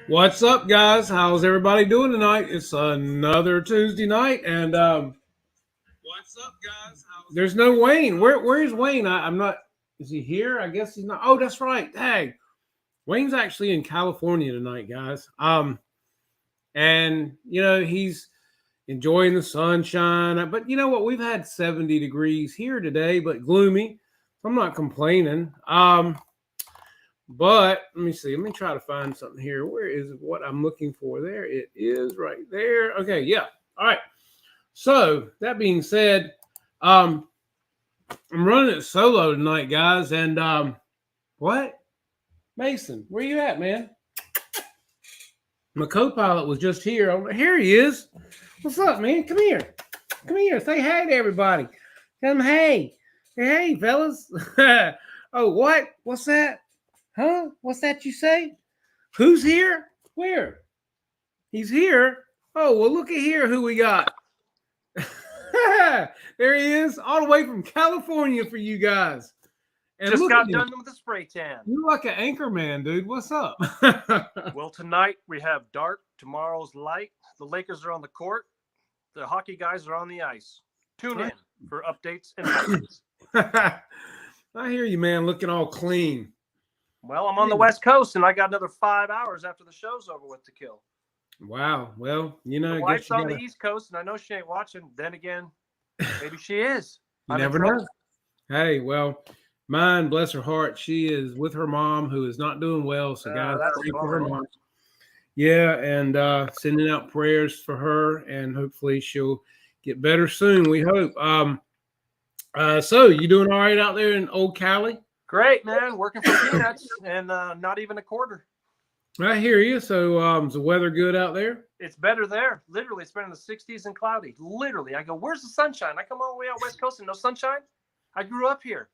What's up, guys? How's everybody doing tonight? It's another Tuesday night, and what's up, guys? There's no Wayne. Where's Wayne? I'm not. Is he here? I guess he's not. Oh, that's right. Dang, Wayne's actually in California tonight, guys. And he's enjoying the sunshine. But you know what? We've had 70 degrees here today, but gloomy. I'm not complaining. But let me see. Let me try to find something here. Where is what I'm looking for? There it is right there. Okay, yeah. All right. So that being said, I'm running it solo tonight, guys. And what? Mason, where you at, man? My co-pilot was just here. Here he is. What's up, man? Come here. Come here. Say hey to everybody. Tell them hey. Say hey, fellas. Oh, what? What's that? Huh? What's that you say? Who's here? Where? He's here. Oh, well, look at here who we got. There he is, all the way from California for you guys. And just got done with the spray tan. You're like an anchor man, dude. What's up? Well, tonight we have dark. Tomorrow's light. The Lakers are on the court. The hockey guys are on the ice. Tune in for updates and updates. I hear you, man, looking all clean. Well, I'm on the West Coast, and I got another 5 hours after the show's over with to kill. Wow. Well, the wife's on the East Coast, and I know she ain't watching. Then again, maybe she is. You never know. Hey, well, mine, bless her heart, she is with her mom, who is not doing well. So, guys, pray for her mom. Yeah, and sending out prayers for her, and hopefully she'll get better soon. We hope. So, you doing all right out there in old Cali? Great, man. Working for peanuts and not even a quarter. I hear you. So is the weather good out there? It's better there. Literally, it's been in the 60s and cloudy. Literally. I go, where's the sunshine? I come all the way out West Coast and no sunshine. I grew up here.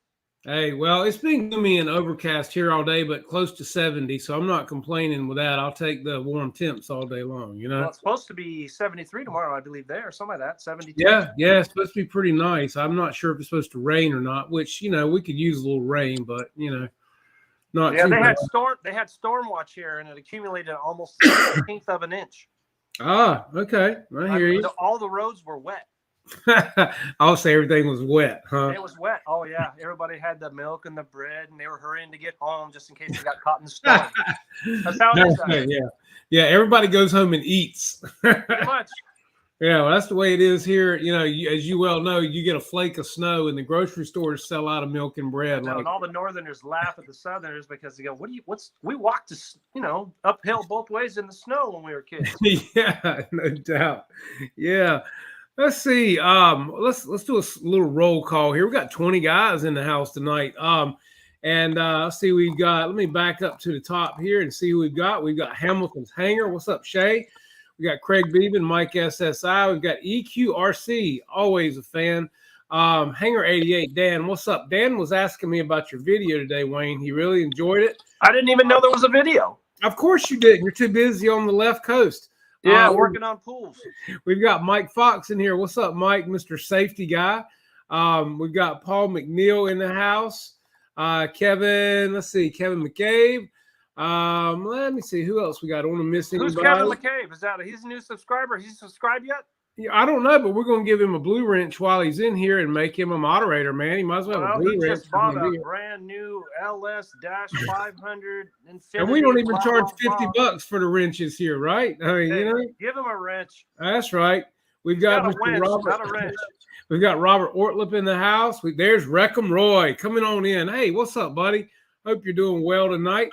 Hey, well, it's been gloomy and overcast here all day, but close to 70. So I'm not complaining with that. I'll take the warm temps all day long, you know? Well, it's supposed to be 73 tomorrow, I believe, there. Something like that, 72. Yeah, it's supposed to be pretty nice. I'm not sure if it's supposed to rain or not, which, we could use a little rain, but, not too bad. They had storm watch here, and it accumulated almost 1/16 of an inch. Ah, okay. I hear you. All the roads were wet. I'll say everything was wet, huh? It was wet. Oh, yeah. Everybody had the milk and the bread, and they were hurrying to get home just in case they got caught in the storm. That's how it is. Yeah. Everybody goes home and eats. Pretty much. Yeah, well, that's the way it is here. As you well know, you get a flake of snow, and the grocery stores sell out of milk and bread. And all the Northerners laugh at the Southerners because they go, we walked uphill both ways in the snow when we were kids. Yeah, no doubt. Yeah. Let's see. Let's do a little roll call here. We got 20 guys in the house tonight. And let's see. Let me back up to the top here and see who we've got. We've got Hamilton's Hanger. What's up, Shay? We got Craig Beeben, Mike SSI. We've got EQRC, always a fan. Hanger 88, Dan. What's up? Dan was asking me about your video today, Wayne. He really enjoyed it. I didn't even know there was a video. Of course you didn't. You're too busy on the left coast. Yeah, working on pools. We've got Mike Fox in here. What's up, Mike, Mr. Safety Guy? We've got Paul McNeil in the house. Kevin McCabe. Let me see who else we got. I want to miss anybody. Who's Kevin McCabe? He's a new subscriber? He's subscribed yet? Yeah, I don't know, but we're going to give him a blue wrench while he's in here and make him a moderator, man. He might as well have a blue wrench. Just bought a brand new LS-500 Infinity. And we don't even charge $50 for the wrenches here, right? I mean, give him a wrench. That's right. We've got Mr. Robert. Not a wrench. We've got Robert Ortlip in the house. There's Reckham Roy coming on in. Hey, what's up, buddy? Hope you're doing well tonight.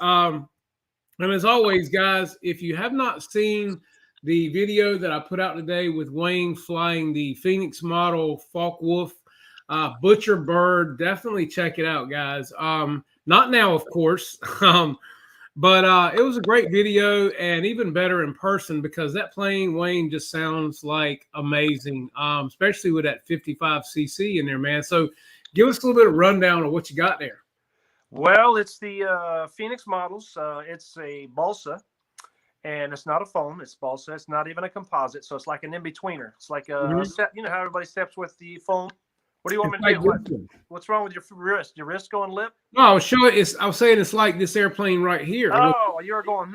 And as always, guys, if you have not seen the video that I put out today with Wayne flying the PHEONIX model Focke-Wulf Butcher Bird, definitely check it out, guys. Not now, of course, but it was a great video and even better in person because that plane, Wayne, just sounds like amazing, especially with that 55cc in there, man. So give us a little bit of rundown of what you got there. Well, it's the PHEONIX models. It's a balsa. And it's not a foam, it's balsa. It's not even a composite, so it's like an in-betweener. It's like a step, how everybody steps with the foam What do you want me It's to like do? What? this one. What's wrong with your wrist? Your wrist going limp? No, I was showing. I was saying it's like this airplane right here. Oh, you were going.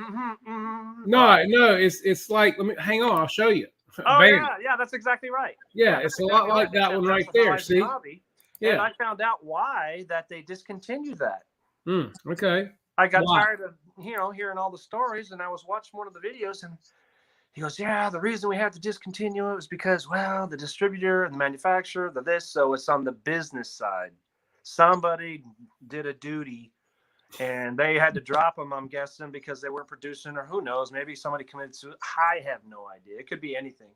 No, it's like. Let me hang on. I'll show you. Oh Bam. yeah, that's exactly right. Yeah, that's it's a lot exactly like right. that one right That's there. Horizon See? Hobby. Yeah. And I found out why that they discontinued that. Okay. I got Why? tired of hearing all the stories, and I was watching one of the videos, and he goes, "Yeah, the reason we had to discontinue it was because, well, the distributor and the manufacturer, the this, so it's on the business side. Somebody did a duty, and they had to drop them. I'm guessing because they weren't producing, or who knows? Maybe somebody committed to. I have no idea. It could be anything."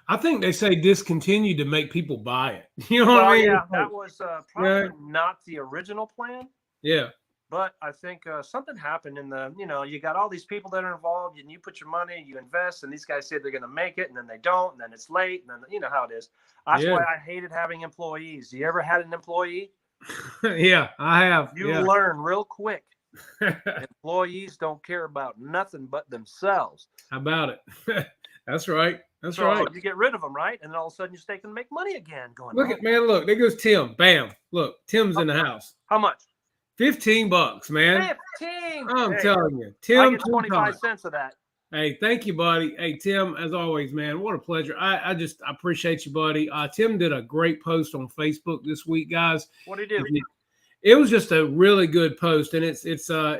I think they say discontinued to make people buy it. You know what I mean? Yeah, that was probably not the original plan. Yeah. But I think something happened in the, you got all these people that are involved, and you put your money, you invest, and these guys say they're going to make it, and then they don't, and then it's late, and then you know how it is. That's why I hated having employees. You ever had an employee? Yeah, I have. You learn real quick. Employees don't care about nothing but themselves. How about it? That's right. That's right. You get rid of them, right? And then all of a sudden you stay and make money again. Going, look at man, look, there goes Tim. Bam. Look, Tim's in the house. How much? $15, man. 15. I'm telling you. Tim, I get 25 cents of that. Hey, thank you, buddy. Hey, Tim, as always, man, what a pleasure. I appreciate you, buddy. Tim did a great post on Facebook this week, guys. What did he do? It was just a really good post, and it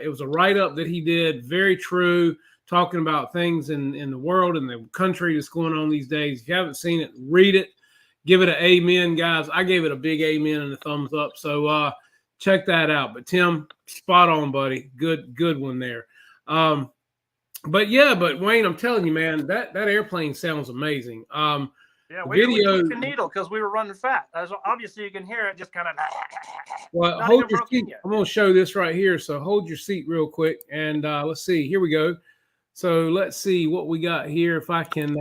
was a write-up that he did, very true, talking about things in the world and the country that's going on these days. If you haven't seen it, read it. Give it an amen, guys. I gave it a big amen and a thumbs up. So check that out. But Tim, spot on, buddy. Good one there. But Wayne, I'm telling you, man, that airplane sounds amazing. Yeah, we tweaked the needle because we were running fat. Obviously, you can hear it just kind of. Well, hold your seat. I'm going to show this right here. So hold your seat real quick, and let's see. Here we go. So let's see what we got here. If I can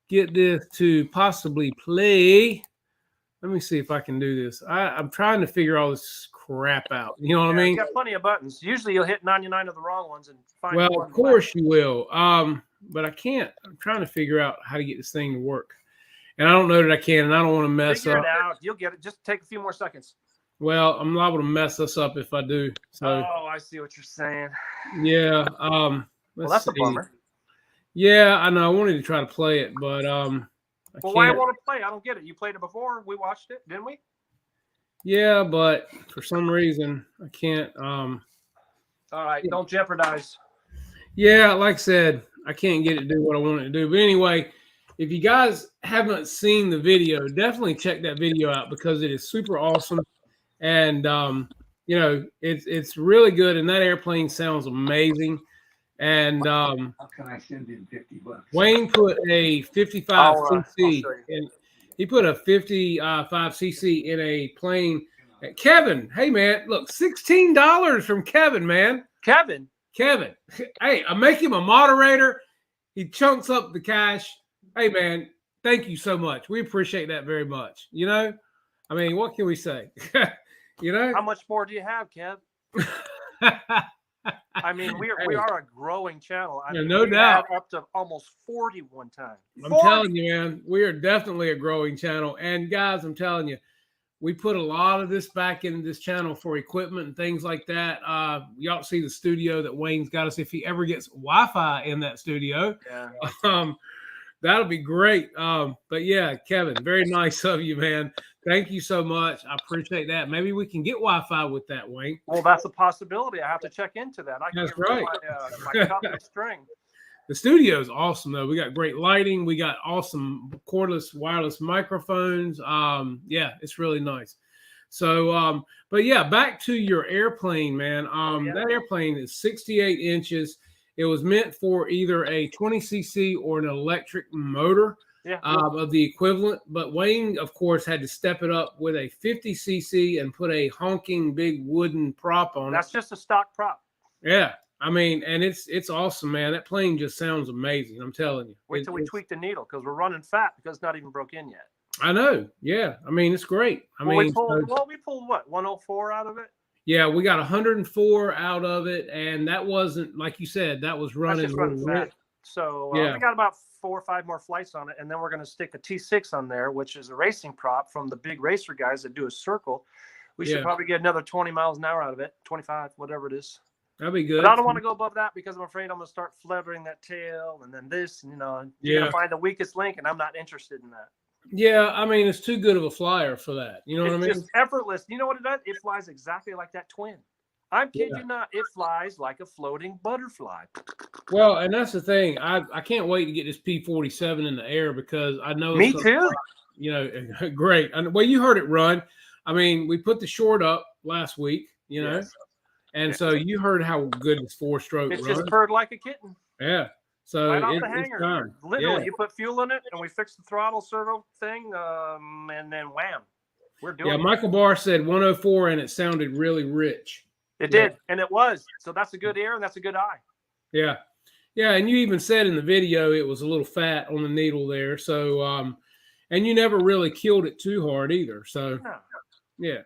get this to possibly play. Let me see if I can do this. I'm trying to figure all this crap out. You know what I mean? You got plenty of buttons. Usually you'll hit 99 of the wrong ones and find. Well, of course you will. But I can't. I'm trying to figure out how to get this thing to work. And I don't know that I can, and I don't want to mess Figure up. it out. You'll get it. Just take a few more seconds. Well, I'm liable to mess us up if I do. So. Oh, I see what you're saying. Yeah. Well, that's a bummer. Yeah, I know. I wanted to try to play it, but well, why want to play? I don't get it. You played it before. We watched it, didn't we? Yeah, but for some reason I can't. All right, don't jeopardize. Yeah, like I said, I can't get it to do what I want it to do. But anyway, if you guys haven't seen the video, definitely check that video out because it is super awesome, and it's really good. And that airplane sounds amazing. And how can I send in $50? Wayne put a 55 cc, and he put a 55 cc in a plane. Kevin, hey man, look, $16 from Kevin, man. Kevin, hey, I make him a moderator. He chunks up the cash. Hey man, thank you so much. We appreciate that very much. I mean, what can we say? How much more do you have, Kev? I mean, we are a growing channel. I mean, no doubt. Up to almost 40 one time. I'm telling you, man, we are definitely a growing channel. And guys, I'm telling you, we put a lot of this back into this channel for equipment and things like that. Y'all see the studio that Wayne's got us. If he ever gets Wi-Fi in that studio, that'll be great. But yeah, Kevin, very nice of you, man. Thank you so much. I appreciate that. Maybe we can get Wi-Fi with that, Wayne. Well, that's a possibility. I have to check into that. That's right. My copper string. The studio is awesome, though. We got great lighting. We got awesome cordless wireless microphones. Yeah, it's really nice. So, but yeah, back to your airplane, man. That airplane is 68 inches. It was meant for either a 20 cc or an electric motor. Of the equivalent, but Wayne, of course, had to step it up with a 50 cc and put a honking big wooden prop on it. That's just a stock prop. Yeah, I mean, and it's awesome, man. That plane just sounds amazing. I'm telling you. Wait till we tweak the needle because we're running fat because it's not even broke in yet. I know. Yeah, I mean, it's great. We pulled what, 104 out of it? Yeah, we got 104 out of it, and that wasn't, like you said, that was running. That's just running fat. So Yeah. we got about 4 or 5 more flights on it, and then we're going to stick a T6 on there, which is a racing prop from the big racer guys that do a circle. We should probably get another 20 miles an hour out of it, 25, whatever it is. That'd be good. But I don't want to go above that because I'm afraid I'm going to start fluttering that tail and then this, and you're going to find the weakest link, and I'm not interested in that. Yeah, I mean, it's too good of a flyer for that. You know what I mean? It's just effortless. You know what it does? It flies exactly like that twin. I'm kidding you not. It flies like a floating butterfly. Well, and that's the thing. I can't wait to get this P-47 in the air because I know Me too. Great. Well, you heard it run. I mean, we put the short up last week, and so you heard how good this 4-stroke runs. It just purred like a kitten. Yeah. So right off the it's hanger. time. Literally, you put fuel in it, and we fixed the throttle servo thing, and then wham, we're doing it. Yeah, Michael Barr said 104, and it sounded really rich. It did, and it was. So that's a good ear, and that's a good eye. Yeah. Yeah, and you even said in the video it was a little fat on the needle there. So, and you never really killed it too hard either. So, yeah.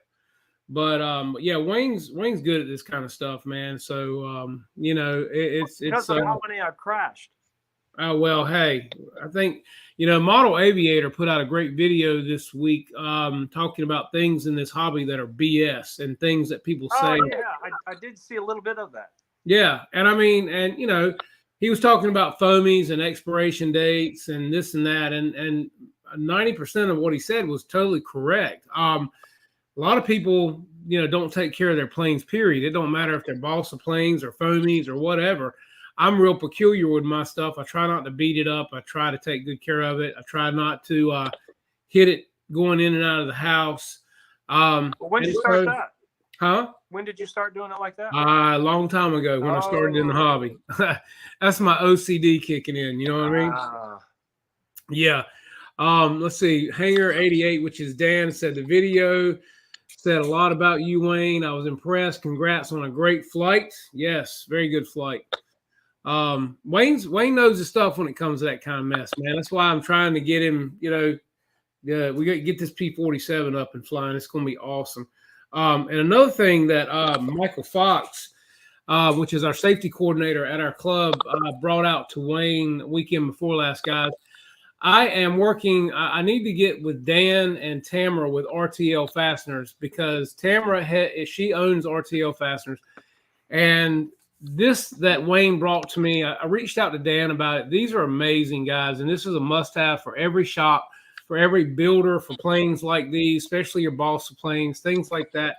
But yeah, Wayne's good at this kind of stuff, man. So it's because of how many I've crashed. Oh well, hey, I think Model Aviator put out a great video this week talking about things in this hobby that are BS and things that people say. Oh yeah, I did see a little bit of that. Yeah, and I mean, and he was talking about foamies and expiration dates and this and that, and 90% of what he said was totally correct. A lot of people, don't take care of their planes, period. It don't matter if they're balsa planes or foamies or whatever. I'm real peculiar with my stuff. I try not to beat it up. I try to take good care of it. I try not to hit it going in and out of the house. When did you start that? Huh? When did you start doing it like that? A long time ago when I started in the hobby. That's my OCD kicking in. You know what I mean? Yeah. Let's see. Hanger 88, which is Dan, said the video said a lot about you, Wayne. I was impressed. Congrats on a great flight. Yes, very good flight. Wayne knows his stuff when it comes to that kind of mess, man. That's why I'm trying to get him, we got to get this P-47 up and flying. It's going to be awesome. And another thing that Michael Fox, which is our safety coordinator at our club, brought out to Wayne the weekend before last, guys. I am working. I need to get with Dan and Tamara with RTL fasteners because Tamara she owns RTL fasteners, and this that Wayne brought to me. I reached out to Dan about it. These are amazing, guys, and this is a must-have for every shop, for every builder, for planes like these, especially your balsa planes, things like that.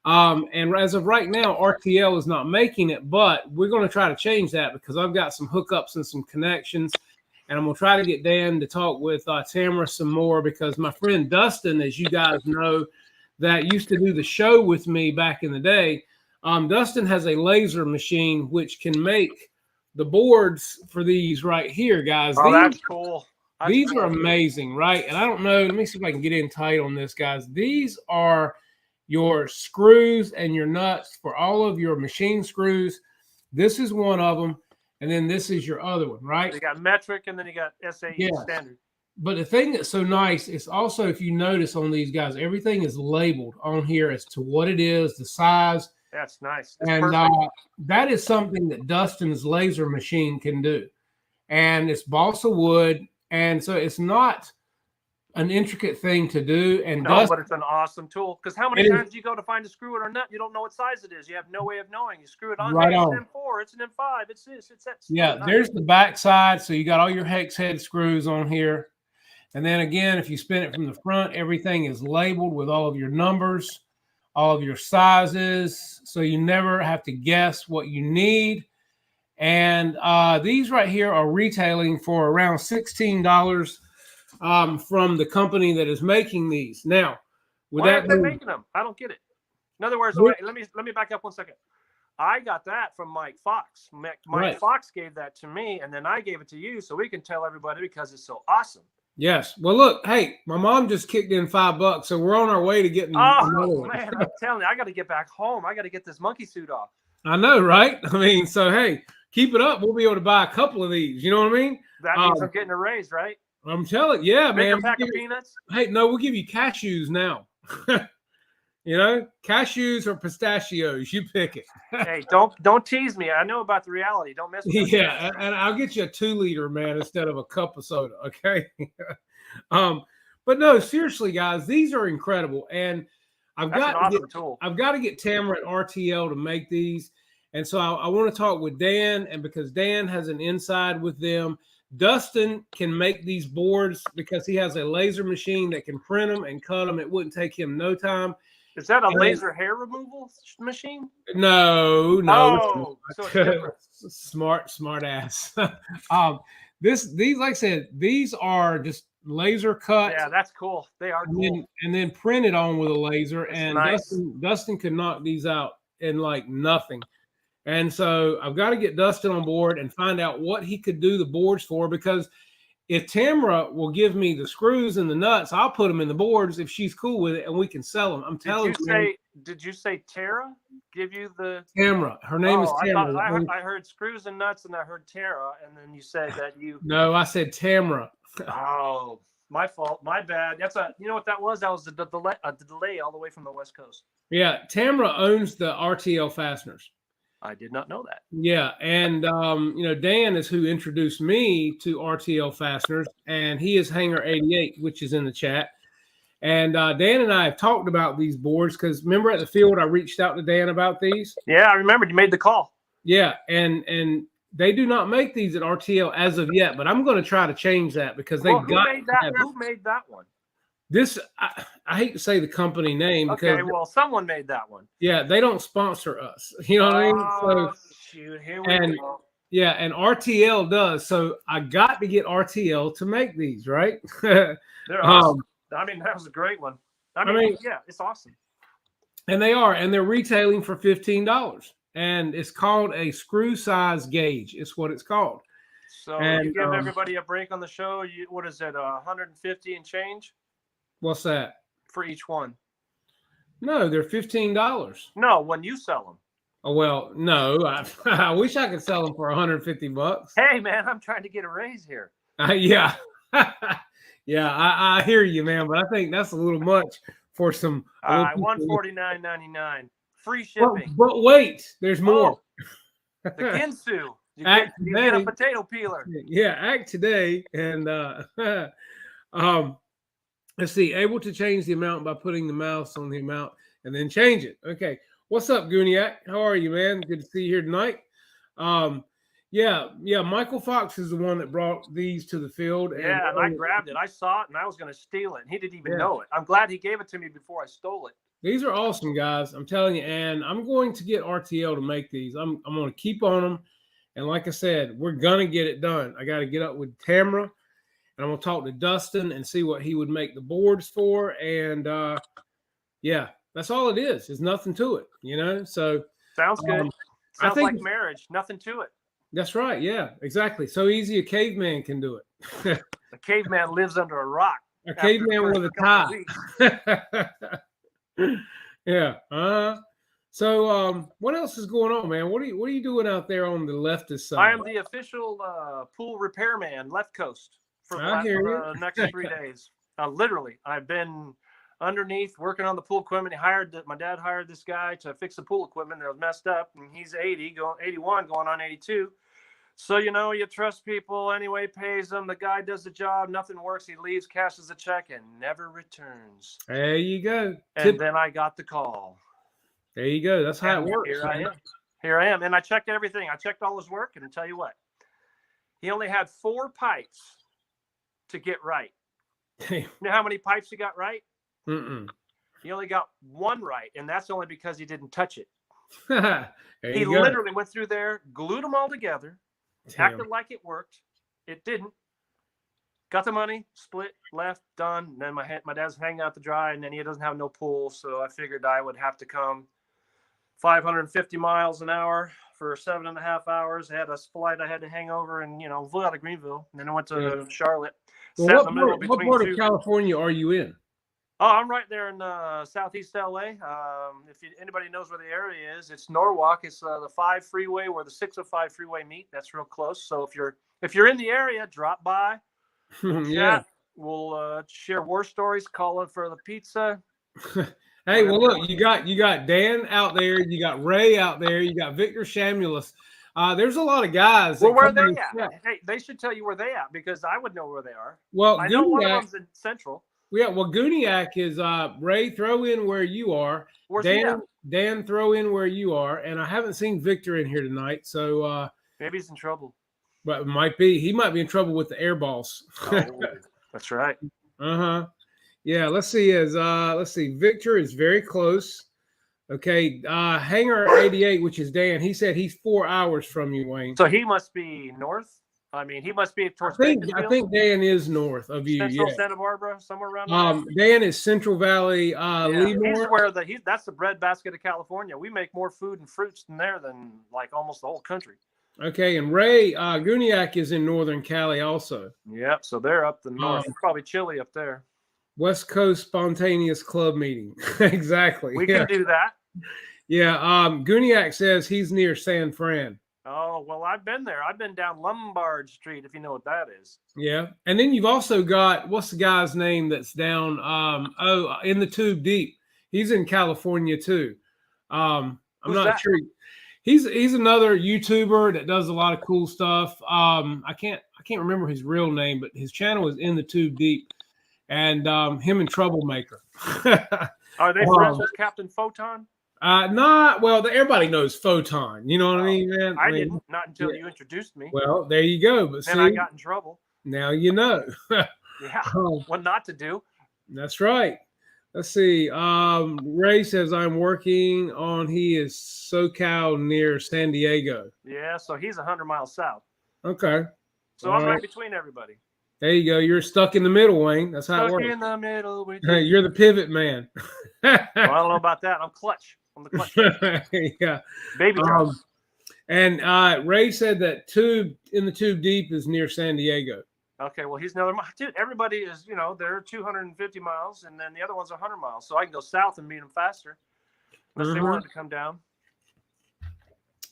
And as of right now, RTL is not making it, but we're going to try to change that because I've got some hookups and some connections. And I'm going to try to get Dan to talk with Tamara some more because my friend Dustin, as you guys know, that used to do the show with me back in the day, Dustin has a laser machine which can make the boards for these right here, guys. Oh, that's cool. These are amazing, right? And I don't know. Let me see if I can get in tight on this, guys. These are your screws and your nuts for all of your machine screws. This is one of them. And then this is your other one, right? You got metric and then you got SAE standard. But the thing that's so nice is also, if you notice on these guys, everything is labeled on here as to what it is, the size. That's nice. And that is something that Dustin's laser machine can do. And it's balsa wood. And so it's not an intricate thing to do. And but it's an awesome tool. Because how many times do you go to find a screw or a nut? You don't know what size it is. You have no way of knowing. You screw it on. Right on. It's an M4. It's an M5. It's this. It's that. Yeah, there's the back side. So you got all your hex head screws on here. And then again, if you spin it from the front, everything is labeled with all of your numbers, all of your sizes. So you never have to guess what you need. And these right here are retailing for around $16 from the company that is making these. Now, why are they making them? I don't get it. In other words, let me back up 1 second. I got that from Mike Fox. Mike Fox gave that to me, and then I gave it to you so we can tell everybody because it's so awesome. Yes. Well, look, hey, my mom just kicked in $5, so we're on our way to getting. Oh man, I'm telling you, I got to get back home. I got to get this monkey suit off. I know, right? I mean, so hey, keep it up. We'll be able to buy a couple of these. You know what I mean? That means I'm getting a raise, right? I'm telling you, yeah, man. A pack of peanuts? Hey, no, we'll give you cashews now. You know, cashews or pistachios, you pick it. Hey, don't tease me. I know about the reality. Don't mess with me. Yeah, and I'll get you a 2-liter, man, instead of a cup of soda. Okay. But no, seriously, guys, these are incredible, and I've That's an got to awesome get, tool. I've got to get Tamara and RTL to make these, and so I want to talk with Dan, and because Dan has an inside with them, Dustin can make these boards because he has a laser machine that can print them and cut them. It wouldn't take him no time. Is that a And- laser hair removal machine? No. Oh, so it's different. Smart ass. These, like I said, these are just laser cut. Yeah, that's cool. They are cool. And then printed on with a laser. That's And nice. Dustin could knock these out in like nothing. And so I've got to get Dustin on board and find out what he could do the boards for, because if Tamara will give me the screws and the nuts, I'll put them in the boards if she's cool with it, and we can sell them. I'm telling you. Did you say Tara give you the Tamara? Her name is Tamara. I heard screws and nuts, and I heard Tara, and then you said that you. No, I said Tamara. Oh, my fault. My bad. You know what that was? That was the delay all the way from the West Coast. Yeah, Tamara owns the RTL fasteners. I did not know that. Yeah, and Dan is who introduced me to RTL fasteners, and he is Hanger 88, which is in the chat. And Dan and I have talked about these boards because remember at the field I reached out to Dan about these. Yeah, I remembered you made the call. Yeah, and they do not make these at RTL as of yet, but I'm going to try to change that because Who made that one? This I hate to say the company name because someone made that one. Yeah, they don't sponsor us. You know what I mean? So shoot, here we go. Yeah, and RTL does. So I got to get RTL to make these, right? They're awesome. I mean, that was a great one. I mean, yeah, it's awesome. And they are, and they're retailing for $15. And it's called a screw size gauge. It's what it's called. So you give everybody a break on the show. What is it, 150 and change? What's that? For each one. No, they're $15. No, when you sell them. Oh, well, no. I wish I could sell them for $150. Hey, man, I'm trying to get a raise here. Yeah. Yeah, I hear you, man, but I think that's a little much for some. $149.99. Free shipping. But wait, there's more. The Ginsu. You get a potato peeler. Yeah, act today. And let's see, able to change the amount by putting the mouse on the amount and then change it. Okay. What's up, Gooniac? How are you, man? Good to see you here tonight. Yeah, Michael Fox is the one that brought these to the field. Yeah, and I grabbed it. I saw it, and I was going to steal it, and he didn't even know it. I'm glad he gave it to me before I stole it. These are awesome, guys. I'm telling you, and I'm going to get RTL to make these. I'm going to keep on them, and like I said, we're going to get it done. I got to get up with Tamara, and I'm going to talk to Dustin and see what he would make the boards for, and yeah, that's all it is. There's nothing to it, you know? So sounds good. Sounds like marriage. Nothing to it. That's right. Yeah, exactly. So easy a caveman can do it. A caveman lives under a rock. A caveman with a tie. Yeah. So what else is going on, man? What are you doing out there on the leftist side? I am the official pool repairman, left coast, for the next 3 days. Literally, I've been underneath working on the pool equipment. My dad hired this guy to fix the pool equipment that was messed up, and he's 81 going on 82. So, you trust people anyway, pays them. The guy does the job. Nothing works. He leaves, cashes a check, and never returns. There you go. And then I got the call. There you go. That's how it works. Here I am. And I checked everything. I checked all his work, and I'll tell you what. He only had 4 pipes to get right. You know how many pipes he got right? He only got 1 right, and that's only because he didn't touch it. He literally went through there, glued them all together, acted like it worked. It didn't. Got the money, split, left, done. And then my dad's hanging out to dry, and then he doesn't have no pool, so I figured I would have to come 550 miles an hour for 7.5 hours. I had a flight I had to hang over, and flew out of Greenville, and then I went to Charlotte. Well, what part of California are you in? Oh, I'm right there in southeast LA. If anybody knows where the area is, it's Norwalk. It's the 5 freeway where the 605 freeway meet. That's real close. So if you're in the area, drop by. Yeah, we'll share war stories. Call it for the pizza. Hey, well, look, you got Dan out there, you got Ray out there, you got Victor Shamulus. There's a lot of guys. Well, where are come in they the at? chat. Hey, they should tell you where they at because I would know where they are. Well, I know one of Guniac, them's in Central. yeah, well, Guniac is Ray. Throw in where you are. Where's he at? Dan, throw in where you are. And I haven't seen Victor in here tonight, so Maybe he's in trouble. but it might be he might be in trouble with the air balls. Oh, that's right. Uh-huh. Yeah, let's see. Let's see. Victor is very close. Okay. Hangar 88, which is Dan, he said he's 4 hours from you, Wayne. So he must be north. I mean, he must be towards I Bakersfield, think Dan is north of you. Central Yeah. Santa Barbara, somewhere around Dan is Central Valley, there. He's Lemoore. where that's the breadbasket of California. We make more food and fruits than there than like almost the whole country. Okay, and Ray Guniac is in Northern Cali also. Yep. So they're up the north. It's probably chilly up there. West Coast Spontaneous Club Meeting. Exactly. We can do that. Yeah. Guniac says he's near San Fran. Oh, well, I've been there. I've been down Lombard Street, if you know what that is. Yeah. And then you've also got, what's the guy's name that's down in the Tube Deep? He's in California too. I'm Who's not that? sure. He's another YouTuber that does a lot of cool stuff. I can't remember his real name, but his channel is In the Tube Deep. And him and Troublemaker. Are they friends with Captain Photon? Everybody knows Photon. You know what I mean, man? I didn't, not until you introduced me. Well, there you go. But Then I got in trouble. now you know. Yeah, what not to do. That's right. Let's see. Ray says I'm working on. He is SoCal near San Diego. Yeah, so he's 100 miles south. Okay. So All I'm right. right between everybody. There you go. You're stuck in the middle, Wayne. That's how it Stuck works. in the middle with you. You're the pivot man. Well, I don't know about that. I'm clutch. I'm the clutch. Yeah. Baby drop. And Ray said that In the Tube Deep is near San Diego. Okay, well, he's another dude. Everybody is, they're 250 miles, and then the other one's 100 miles. So I can go south and meet them faster, unless they wanted to come down.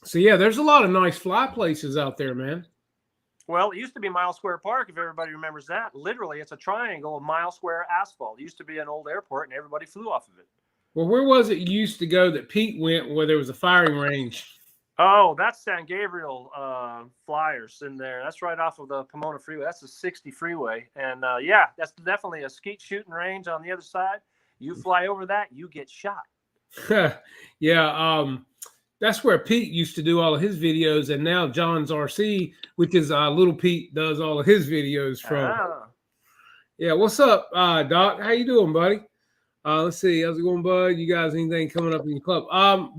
So yeah, there's a lot of nice fly places out there, man. Well, it used to be Mile Square Park, if everybody remembers that. Literally, it's a triangle of mile square asphalt. It used to be an old airport, and everybody flew off of it. Well, where was it you used to go that Pete went where there was a firing range? Oh, that's San Gabriel Flyers in there. That's right off of the Pomona Freeway. That's the 60 freeway. And yeah, that's definitely a skeet shooting range on the other side. You fly over that, you get shot. Yeah, that's where Pete used to do all of his videos, and now John's RC, which is Little Pete, does all of his videos from. Ah. Yeah, what's up, Doc? How you doing, buddy? Let's see, how's it going, bud? You guys anything coming up in your club?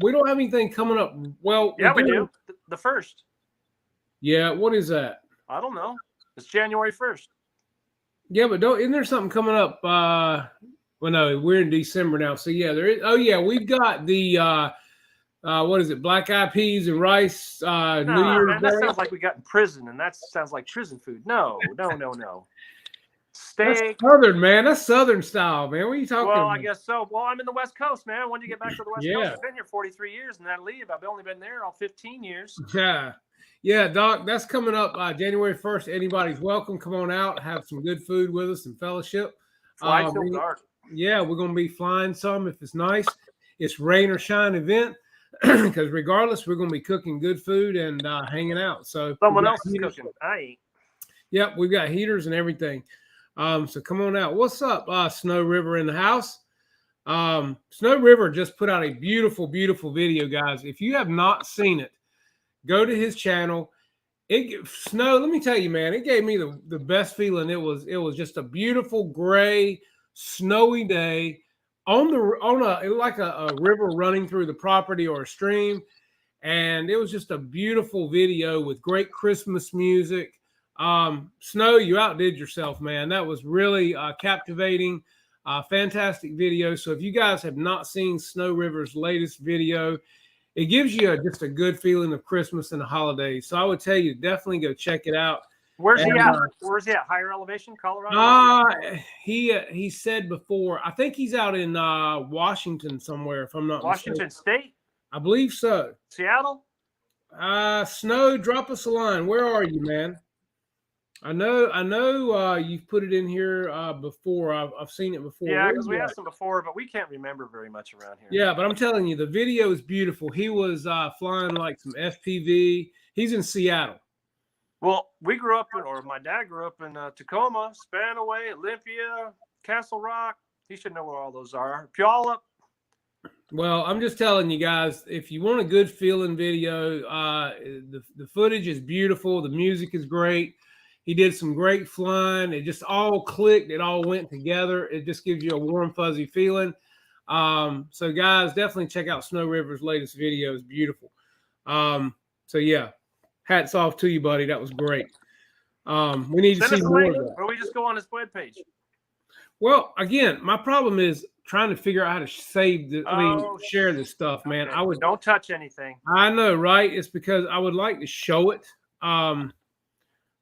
We don't have anything coming up. Well, yeah, we do. The first. Yeah, what is that? I don't know. It's January 1st. Yeah, but isn't there something coming up? Well, no, we're in December now. So yeah, there is. Oh yeah, we've got the what is it? Black eyed peas and rice. New Year's man, that sounds like we got in prison, and that sounds like prison food. No. Steak. That's Southern, man. That's Southern style, man. What are you talking about? Well, I guess so. Well, I'm in the West Coast, man. When do you get back to the West Yeah. Coast? I've been here 43 years, and I leave. I've only been there all 15 years. Yeah, Doc. That's coming up January 1st. Anybody's welcome. Come on out, have some good food with us and fellowship. Fly till dark. Yeah, we're gonna be flying some if it's nice. It's rain or shine event because regardless, we're gonna be cooking good food and hanging out. So Someone else is cooking. I ain't. Yep, we've got heaters and everything. So come on out. What's up, Snow River in the house? Snow River just put out a beautiful, beautiful video, guys. If you have not seen it, go to his channel. Snow, let me tell you, man, it gave me the best feeling. It was just a beautiful gray, snowy day on a river running through the property or a stream. And it was just a beautiful video with great Christmas music. Snow, you outdid yourself, man. That was really captivating, fantastic video. So if you guys have not seen Snow River's latest video, it gives you just a good feeling of Christmas and the holidays. So I would tell you, definitely go check it out. Where's he at? Where's he at? Higher elevation, Colorado? He said before, I think he's out in Washington somewhere, if I'm not Washington mistaken. State? I believe so. Seattle? Snow, drop us a line. Where are you, man? I know. You've put it in here before. I've seen it before. Yeah, Where because we you at? asked him before, but we can't remember very much around here. Yeah, but I'm telling you, the video is beautiful. He was flying like some FPV. He's in Seattle. Well, we grew up or my dad grew up in Tacoma, Spanaway, Olympia, Castle Rock. He should know where all those are. Puyallup. Well, I'm just telling you guys, if you want a good feeling video, the footage is beautiful. The music is great. He did some great flying. It just all clicked. It all went together. It just gives you a warm, fuzzy feeling. So guys, definitely check out Snow River's latest video. It's beautiful. So yeah, hats off to you, buddy. That was great. We need to see more of that. Or we just go on his webpage. Well, again, my problem is trying to figure out how to save share this stuff, man. Okay. Don't touch anything. I know, right? It's because I would like to show it.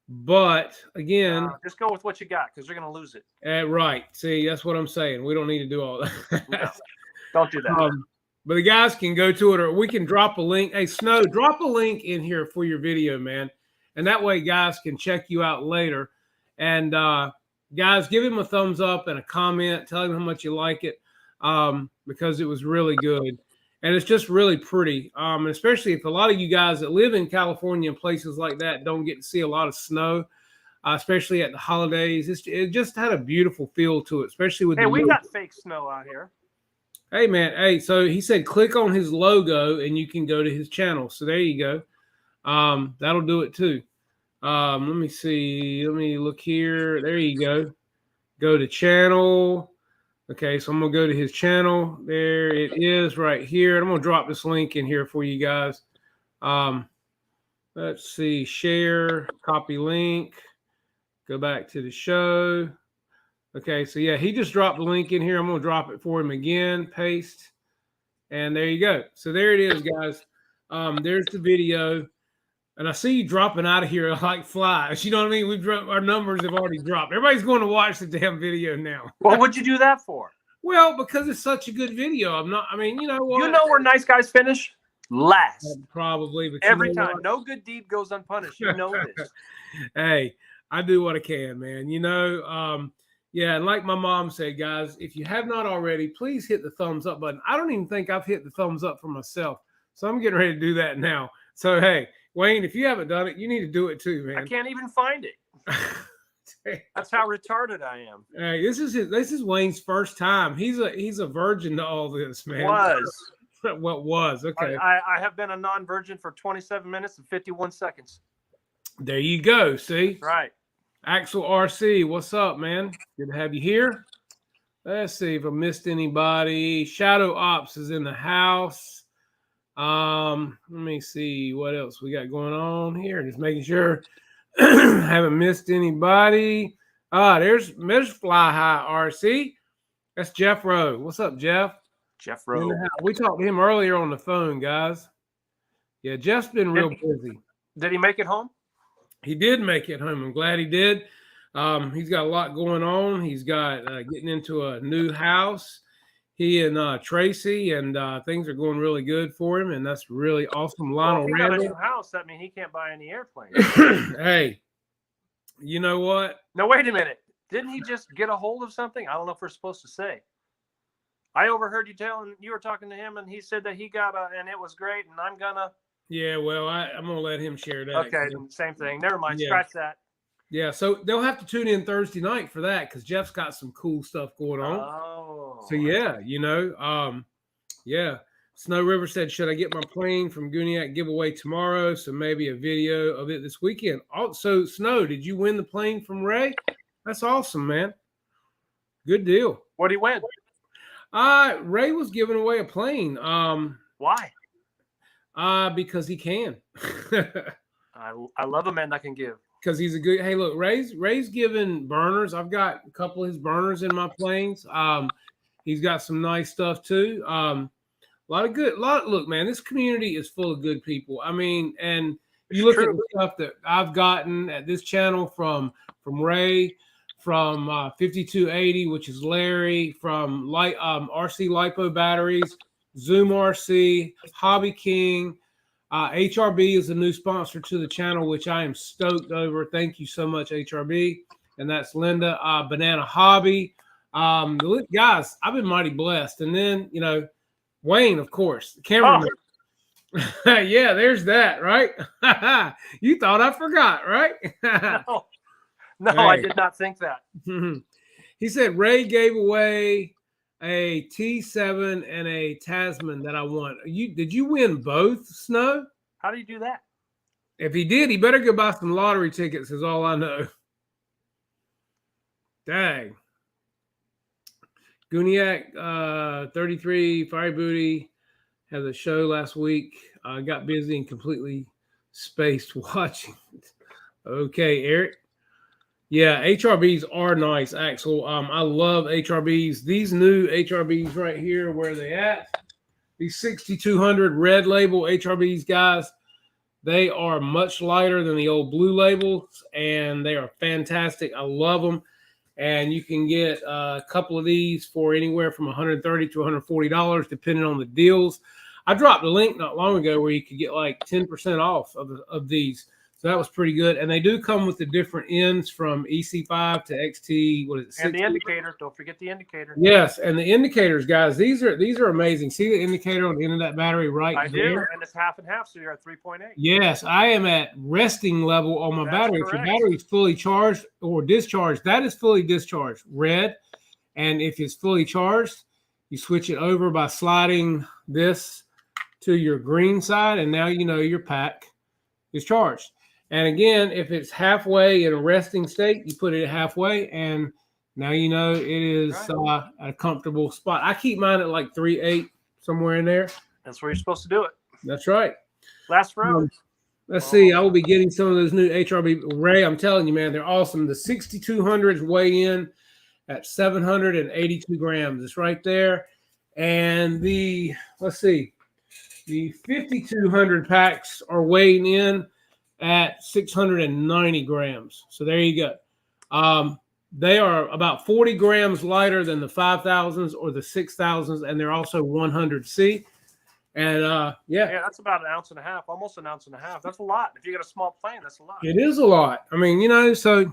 But again, just go with what you got because you're going to lose it. Right. See, that's what I'm saying. We don't need to do all that. No, don't do that. But the guys can go to it, or we can drop a link. Hey, Snow, drop a link in here for your video, man. And that way guys can check you out later. And guys, give him a thumbs up and a comment. Tell him how much you like it because it was really good. And it's just really pretty, and especially if a lot of you guys that live in California and places like that don't get to see a lot of snow, especially at the holidays. It just had a beautiful feel to it, especially with we got fake snow out here. Hey, man. Hey, so he said click on his logo and you can go to his channel. So there you go. That'll do it too. Let me see. Let me look here. There you go. Go to channel. Okay, so I'm going to go to his channel. There it is right here. I'm going to drop this link in here for you guys. Let's see. Share, copy link. Go back to the show. Okay, so yeah, he just dropped the link in here. I'm going to drop it for him again. Paste. And there you go. So there it is, guys. There's the video. And I see you dropping out of here like flies. You know what I mean? Our numbers have already dropped. Everybody's going to watch the damn video now. Well, what'd you do that for? Well, because it's such a good video. You know what? You know where nice guys finish? Last. Probably. But every time. No good deed goes unpunished. You know this. Hey, I do what I can, man. You know, yeah, and like my mom said, guys, if you have not already, please hit the thumbs up button. I don't even think I've hit the thumbs up for myself. So I'm getting ready to do that now. So, hey, Wayne, if you haven't done it, you need to do it too, man. I can't even find it. That's how retarded I am. Hey, this is Wayne's first time. He's a virgin to all this, man. What was? Okay. I have been a non-virgin for 27 minutes and 51 seconds. There you go. See? Right. Axel RC, what's up, man? Good to have you here. Let's see if I missed anybody. Shadow Ops is in the house. Let me see what else we got going on here. Just making sure haven't missed anybody. There's Fly High RC. That's Jeff Rowe. What's up, Jeff? Jeff Rowe. We talked to him earlier on the phone, guys. Yeah, Jeff's been real busy. Did he make it home? He did make it home. I'm glad he did. He's got a lot going on. He's got getting into a new house. He and Tracy, and things are going really good for him, and that's really awesome. Lionel Randall. Randall. Got a new house. That means he can't buy any airplanes. Hey, you know what? No, wait a minute. Didn't he just get a hold of something? I don't know if we're supposed to say. I overheard you were talking to him, and he said that he got and it was great, and I'm gonna. Yeah, well, I'm gonna let him share that. Okay, same thing. Never mind. Yeah. Scratch that. Yeah, so they'll have to tune in Thursday night for that because Jeff's got some cool stuff going on. Oh. So yeah, you know, yeah. Snow River said, should I get my plane from Guniac giveaway tomorrow? So maybe a video of it this weekend. Also, Snow, did you win the plane from Ray? That's awesome, man. Good deal. What'd he win? Ray was giving away a plane. Why? Because he can. I love a man that can give. Because he's a good. Hey, look, Ray's giving burners. I've got a couple of his burners in my planes. He's got some nice stuff too. Look, man, this community is full of good people. I mean, and you look at the stuff that I've gotten at this channel from Ray, from 5280, which is Larry, from RC Lipo batteries, Zoom RC, Hobby King. HRB is a new sponsor to the channel, which I am stoked over. Thank you so much, HRB. And that's Linda. Banana Hobby. Guys, I've been mighty blessed. And then, Wayne, of course, the cameraman. Oh. Yeah, there's that, right? You thought I forgot, right? No, hey. I did not think that. He said Ray gave away a T7 and a Tasman that I won. Did you win both, Snow? How do you do that? If he did, he better go buy some lottery tickets, is all I know. Dang. Guniac, 33, Fiery Booty, had a show last week. Got busy and completely spaced watching. Okay, Eric. Yeah, HRBs are nice, Axel. I love HRBs. These new HRBs right here, where are they at? These 6200 red label HRBs, guys, they are much lighter than the old blue labels, and they are fantastic. I love them. And you can get a couple of these for anywhere from $130 to $140, depending on the deals. I dropped a link not long ago where you could get like 10% off of these. So that was pretty good. And they do come with the different ends from EC5 to XT. What is it? 60? And the indicator. Don't forget the indicator. Yes, and the indicators, guys. These are amazing. See the indicator on the end of that battery right there? I do, and it's half and half, so you're at 3.8. Yes, I am at resting level on my battery. Correct. If your battery is fully charged or discharged, that is fully discharged, red. And if it's fully charged, you switch it over by sliding this to your green side, and now you know your pack is charged. And again, if it's halfway in a resting state, you put it at halfway, and now you know it is at a comfortable spot. I keep mine at like 3.8, somewhere in there. That's where you're supposed to do it. That's right. Lasts forever. Let's see. I will be getting some of those new HRB. Ray, I'm telling you, man, they're awesome. The 6200s weigh in at 782 grams. It's right there. And the 5200 packs are weighing in at 690 grams. So there you go. They are about 40 grams lighter than the 5000s or the 6000s, and they're also 100C. And yeah, that's about an ounce and a half, almost an ounce and a half. That's a lot. If you got a small plane, that's a lot. It is a lot. I mean, so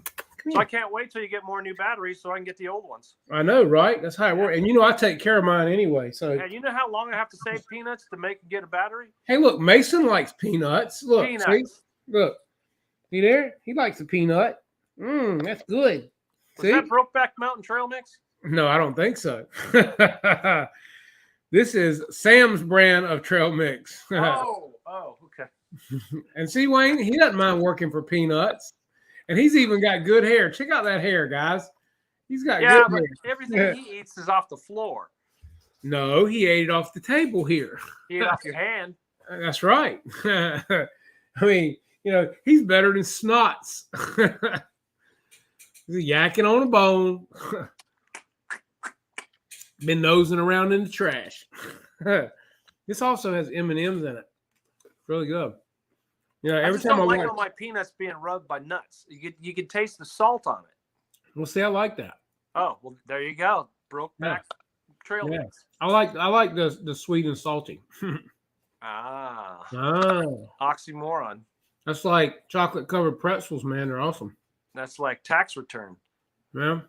I can't wait till you get more new batteries so I can get the old ones. I know, right? That's how it works. And I take care of mine anyway. So yeah, you know how long I have to save peanuts to get a battery? Hey, look, Mason likes peanuts. Look, peanuts. See? Look, see there? He likes a peanut. That's good. Was that Brokeback Mountain trail mix? No, I don't think so. This is Sam's brand of trail mix. Oh, okay. And see, Wayne, he doesn't mind working for peanuts. And he's even got good hair. Check out that hair, guys. He's got good hair. Everything he eats is off the floor. No, he ate it off the table here. He ate off your hand. That's right. I mean, he's better than Snots. He's yakking on a bone. Been nosing around in the trash. This also has M&Ms in it. Really good. Every time I like all my peanuts being rubbed by nuts. You can taste the salt on it. Well, see, I like that. Oh, well, there you go. Brokeback trail mix. I like the sweet and salty. Oxymoron. That's like chocolate covered pretzels, man. They're awesome. That's like tax return. Yeah.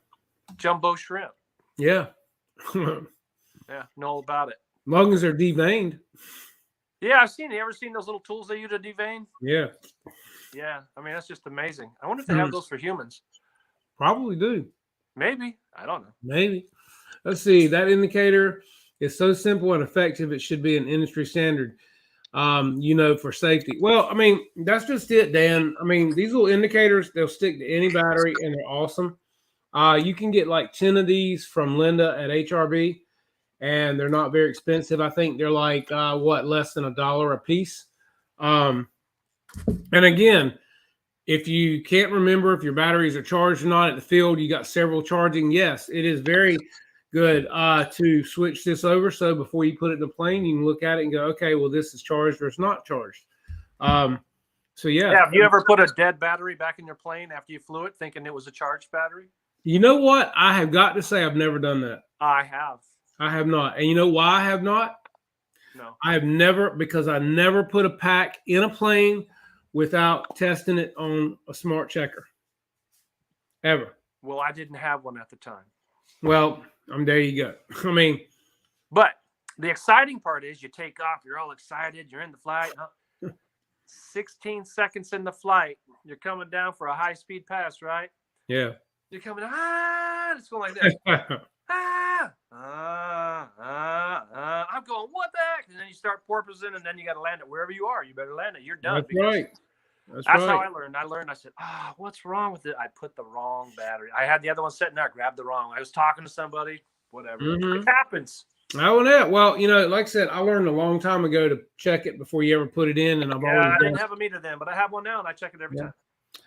Jumbo shrimp. Yeah. Yeah, know all about it. As long as they're deveined. Yeah, I've seen it. You ever seen those little tools they use to devein? Yeah. Yeah, I mean, that's just amazing. I wonder if they have those for humans. Probably do. Maybe. I don't know. Maybe. Let's see. That indicator is so simple and effective, it should be an industry standard, for safety. Well, I mean, that's just it, Dan. I mean, these little indicators, they'll stick to any battery, and they're awesome. You can get like 10 of these from Linda at HRB, and they're not very expensive. I think they're like, less than $1 a piece. And again, if you can't remember if your batteries are charged or not at the field, you got several charging. Yes, it is very good to switch this over. So before you put it in the plane, you can look at it and go, okay, well, this is charged or it's not charged. So yeah. Have you ever put a dead battery back in your plane after you flew it, thinking it was a charged battery? You know what? I have got to say I've never done that. I have. I have not. And you know why I have not? No. I have never, because I never put a pack in a plane without testing it on a smart checker. Ever. Well, I didn't have one at the time. Well, there you go. I mean, but the exciting part is you take off, you're all excited, you're in the flight. 16 seconds in the flight, you're coming down for a high-speed pass, right? Yeah. You're coming, it's going like this. I'm going, what the heck? And then you start porpoising, and then you got to land it wherever you are. You better land it. You're done. That's right. That's how I learned. I said, what's wrong with it? I put the wrong battery. I had the other one sitting there. I grabbed the wrong one. I was talking to somebody. Whatever. It happens. Oh, yeah. Well, like I said, I learned a long time ago to check it before you ever put it in, and I didn't have a meter then, but I have one now, and I check it every time.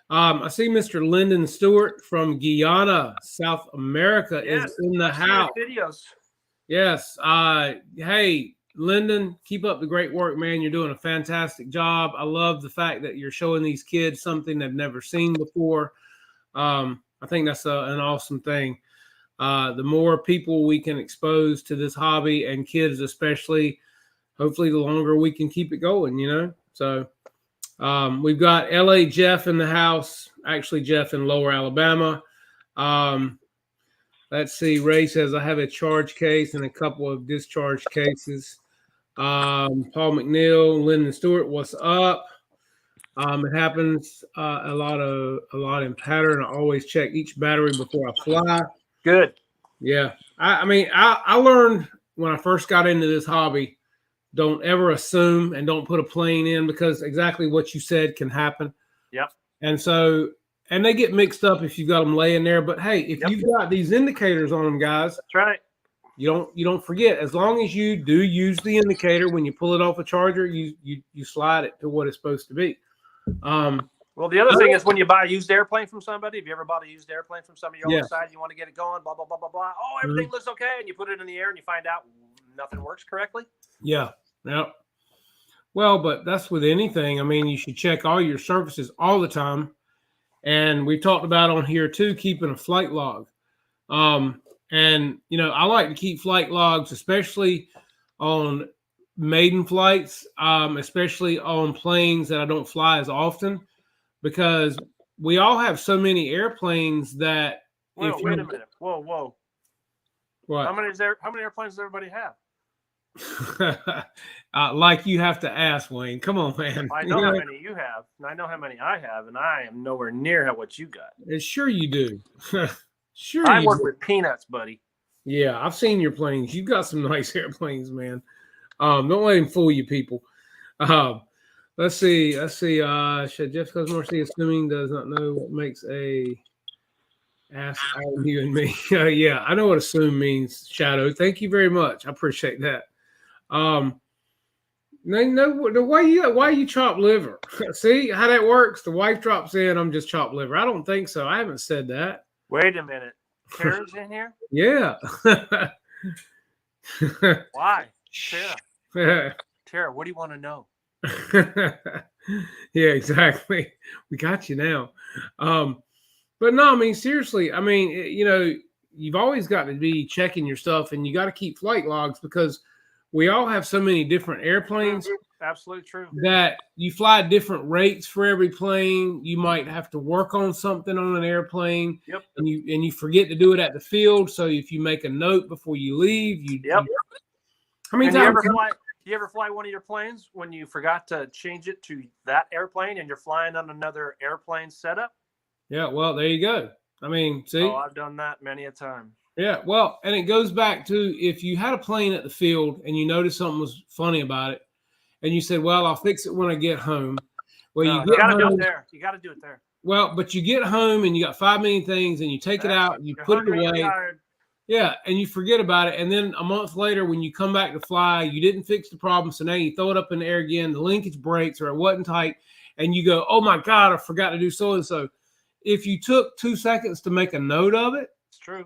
I see Mr. Lyndon Stewart from Guyana, South America, is in the house. Videos. Yes. Hey, Lyndon, keep up the great work, man. You're doing a fantastic job. I love the fact that you're showing these kids something they've never seen before. I think that's an awesome thing. The more people we can expose to this hobby, and kids especially, hopefully the longer we can keep it going, So we've got LA Jeff in the house, actually Jeff in Lower Alabama. Let's see. Ray says, I have a charge case and a couple of discharge cases. Paul McNeil, Lyndon Stewart, what's up? It happens a lot in pattern. I always check each battery before I fly. Good. Yeah. I learned when I first got into this hobby, don't ever assume and don't put a plane in, because exactly what you said can happen. Yep. And they get mixed up if you've got them laying there. But hey, if you've got these indicators on them, guys, that's right. You don't forget. As long as you do use the indicator when you pull it off a charger, you slide it to what it's supposed to be. Well, the other thing is when you buy a used airplane from somebody. Have you ever bought a used airplane from somebody? You're all excited, you want to get it going, blah blah blah blah blah. Oh, everything looks okay, and you put it in the air and you find out nothing works correctly. Yeah. Well, but that's with anything. I mean, you should check all your surfaces all the time. And we talked about on here too, keeping a flight log. And I like to keep flight logs, especially on maiden flights, especially on planes that I don't fly as often, because we all have so many airplanes that. Wait a minute. Whoa. What? How many airplanes does everybody have? Like you have to ask, Wayne. Come on, man. I know how many you have, and I know how many I have, and I am nowhere near what you got. Sure you do. Sure. I work with peanuts, buddy. Yeah, I've seen your planes. You've got some nice airplanes, man. Don't let him fool you, people. Let's see. Should Jeff Cosmore assuming does not know what makes a ass out of you and me? Yeah, I know what assume means, Shadow. Thank you very much. I appreciate that. Why you chop liver? See how that works? The wife drops in, I'm just chop liver. I don't think so. I haven't said that. Wait a minute. Tara's in here? Yeah. Why? Tara, what do you want to know? Yeah, exactly. We got you now. But no, I mean, seriously, I mean, you've always got to be checking your stuff, and you got to keep flight logs, because we all have so many different airplanes. Absolutely true. That you fly different rates for every plane. You might have to work on something on an airplane. Yep. And you forget to do it at the field. So if you make a note before you leave, how many times? Do you ever fly one of your planes when you forgot to change it to that airplane and you're flying on another airplane setup? Yeah, well, there you go. I mean, see? Oh, I've done that many a time. Yeah, well, and it goes back to if you had a plane at the field and you noticed something was funny about it, and you said, well, I'll fix it when I get home. Well, you got to do it there. You got to do it there. Well, but you get home and you got 5 million things, and you take it out and you put it away. Yeah, and you forget about it. And then a month later, when you come back to fly, you didn't fix the problem. So now you throw it up in the air again. The linkage breaks or it wasn't tight. And you go, oh, my God, I forgot to do so-and-so. If you took 2 seconds to make a note of it, it's true.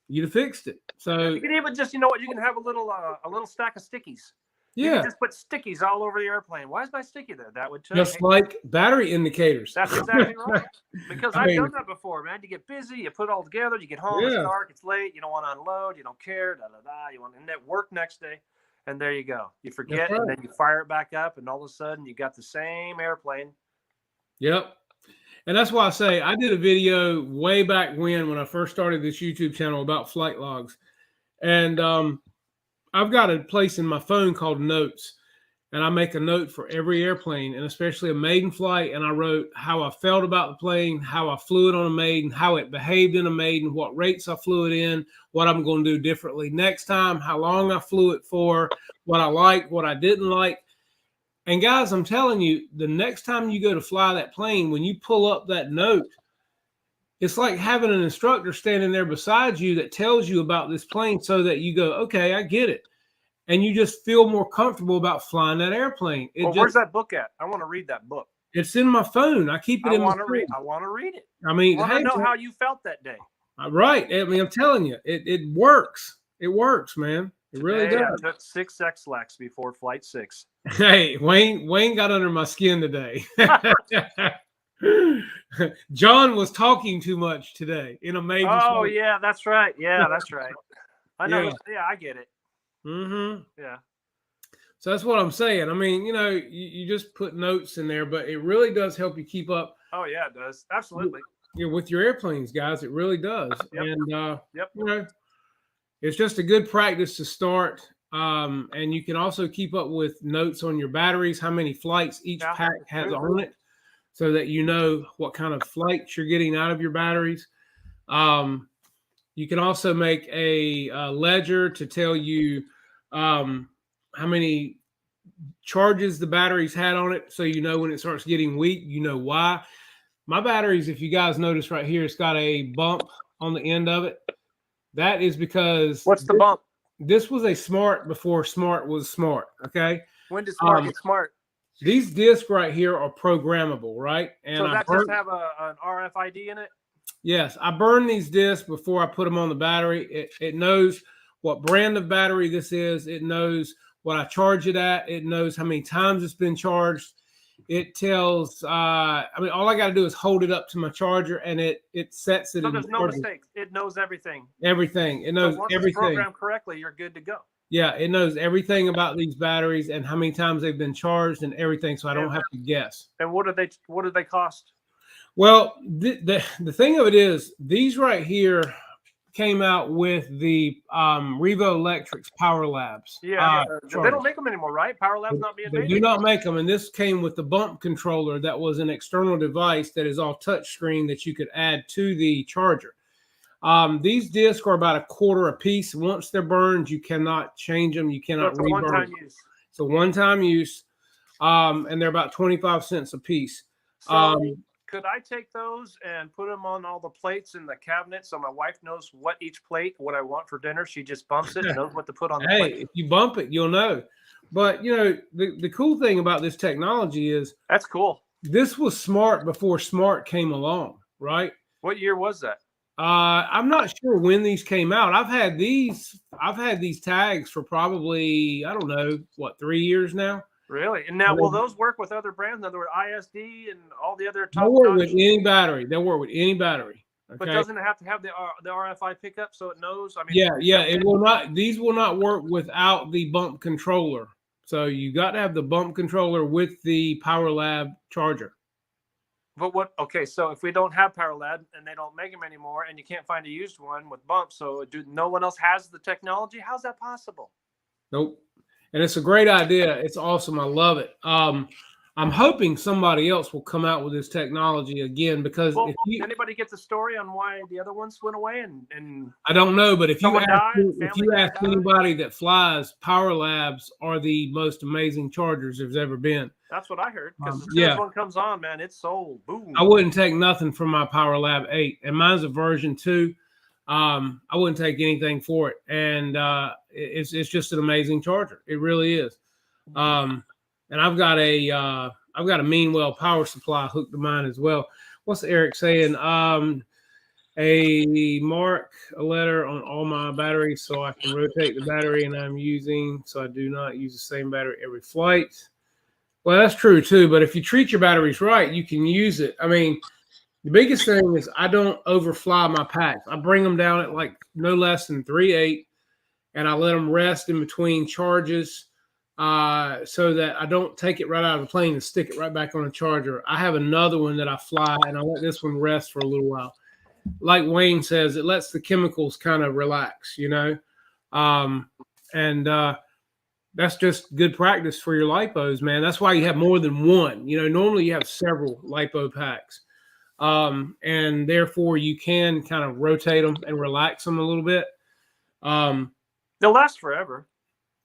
You'd have fixed it. So you can even just, you can have a little stack of stickies. Yeah. You can just put stickies all over the airplane. Why is my sticky there? That would just like battery indicators. That's exactly right. Because I've done that before, man. You get busy, you put it all together, you get home, it's dark, it's late, you don't want to unload, you don't care, you want to end at work next day. And there you go. You forget, right. and then you fire it back up, and all of a sudden you got the same airplane. Yep. And that's why I say I did a video way back when I first started this YouTube channel about flight logs. And I've got a place in my phone called Notes. And I make a note for every airplane, and especially a maiden flight. And I wrote how I felt about the plane, how I flew it on a maiden, how it behaved in a maiden, what rates I flew it in, what I'm going to do differently next time, how long I flew it for, what I liked, what I didn't like. And guys, I'm telling you, the next time you go to fly that plane, when you pull up that note, it's like having an instructor standing there beside you that tells you about this plane so that you go, okay, I get it. And you just feel more comfortable about flying that airplane. Where's that book at? I want to read that book. It's in my phone. I keep it in my phone. I want to read it. I mean, I want to know how you felt that day. Right. I mean, I'm telling you, it works. It works, man. It really does. I took 6 X-Lax before flight 6. Hey, Wayne got under my skin today. John was talking too much today in a maiden flight. Yeah, that's right. Yeah, that's right. I know. Yeah, I get it. Mm-hmm. Yeah. So that's what I'm saying. I mean, you just put notes in there, but it really does help you keep up. Oh yeah, it does. Absolutely. With your airplanes, guys, it really does. Yep. And it's just a good practice to start. And you can also keep up with notes on your batteries, how many flights each pack has on it, so that you know what kind of flights you're getting out of your batteries. You can also make a ledger to tell you how many charges the batteries had on it, so you know when it starts getting weak, you know why. My batteries, if you guys notice right here, it's got a bump on the end of it. That is because what's the bump? This was a Smart before Smart was Smart. Okay. When did Smart get smart? These discs right here are programmable, right? And so that just have an RFID in it? Yes, I burn these discs before I put them on the battery. It knows what brand of battery this is. It knows what I charge it at. It knows how many times it's been charged. It tells, all I got to do is hold it up to my charger, and it sets it. So there's no mistakes. It knows everything. Everything. It knows once everything. It's programmed correctly, you're good to go. Yeah, it knows everything about these batteries and how many times they've been charged and everything, so I don't have to guess. And what do they cost? Well, the thing of it is, these right here came out with the Revo Electric's Power Labs. Yeah, they don't make them anymore, right? Power Labs not being made. They do not make them, and this came with the bump controller that was an external device that is all touch screen that you could add to the charger. These discs are about $1.25 a piece. Once they're burned, you cannot change them. You cannot reburn them. One-time use. It's a one-time use, and they're about 25 cents a piece. So, could I take those and put them on all the plates in the cabinet so my wife knows what I want for dinner? She just bumps it and knows what to put on the plate. If you bump it, you'll know. But, the cool thing about this technology is... That's cool. This was Smart before Smart came along, right? What year was that? I'm not sure when these came out. I've had these tags for probably, 3 years now. Really? And now, will those work with other brands? In other words, ISD and all the other top? They'll work with any battery. They'll work with any battery. Okay? But doesn't it have to have the RFI pickup so it knows? It will not. These will not work without the bump controller. So you got to have the bump controller with the Power Lab charger. But okay, so if we don't have Power Lab and they don't make them anymore, and you can't find a used one with bumps, so no one else has the technology? How's that possible? Nope. And it's a great idea. It's awesome. I love it. I'm hoping somebody else will come out with this technology again, because anybody get the story on why the other ones went away? And I don't know, but if you ask anybody that flies, Power Labs are the most amazing chargers there's ever been. That's what I heard. Because as soon as one comes on, man, it's sold. Boom. I wouldn't take nothing from my Power Lab 8, and mine's a version 2. I wouldn't take anything for it, and it's just an amazing charger. It really is. And I've got a Meanwell power supply hooked to mine as well. What's Eric saying? Mark a letter on all my batteries so I can rotate the battery and I'm using, so I do not use the same battery every flight. Well, that's true too. But if you treat your batteries right, you can use it. I mean, the biggest thing is I don't overfly my packs. I bring them down at like no less than 3.8, and I let them rest in between charges so that I don't take it right out of the plane and stick it right back on a charger. I have another one that I fly, and I let this one rest for a little while. Like Wayne says, it lets the chemicals kind of relax, and that's just good practice for your lipos, man. That's why you have more than one. Normally you have several lipo packs, and therefore you can kind of rotate them and relax them a little bit. They'll last forever.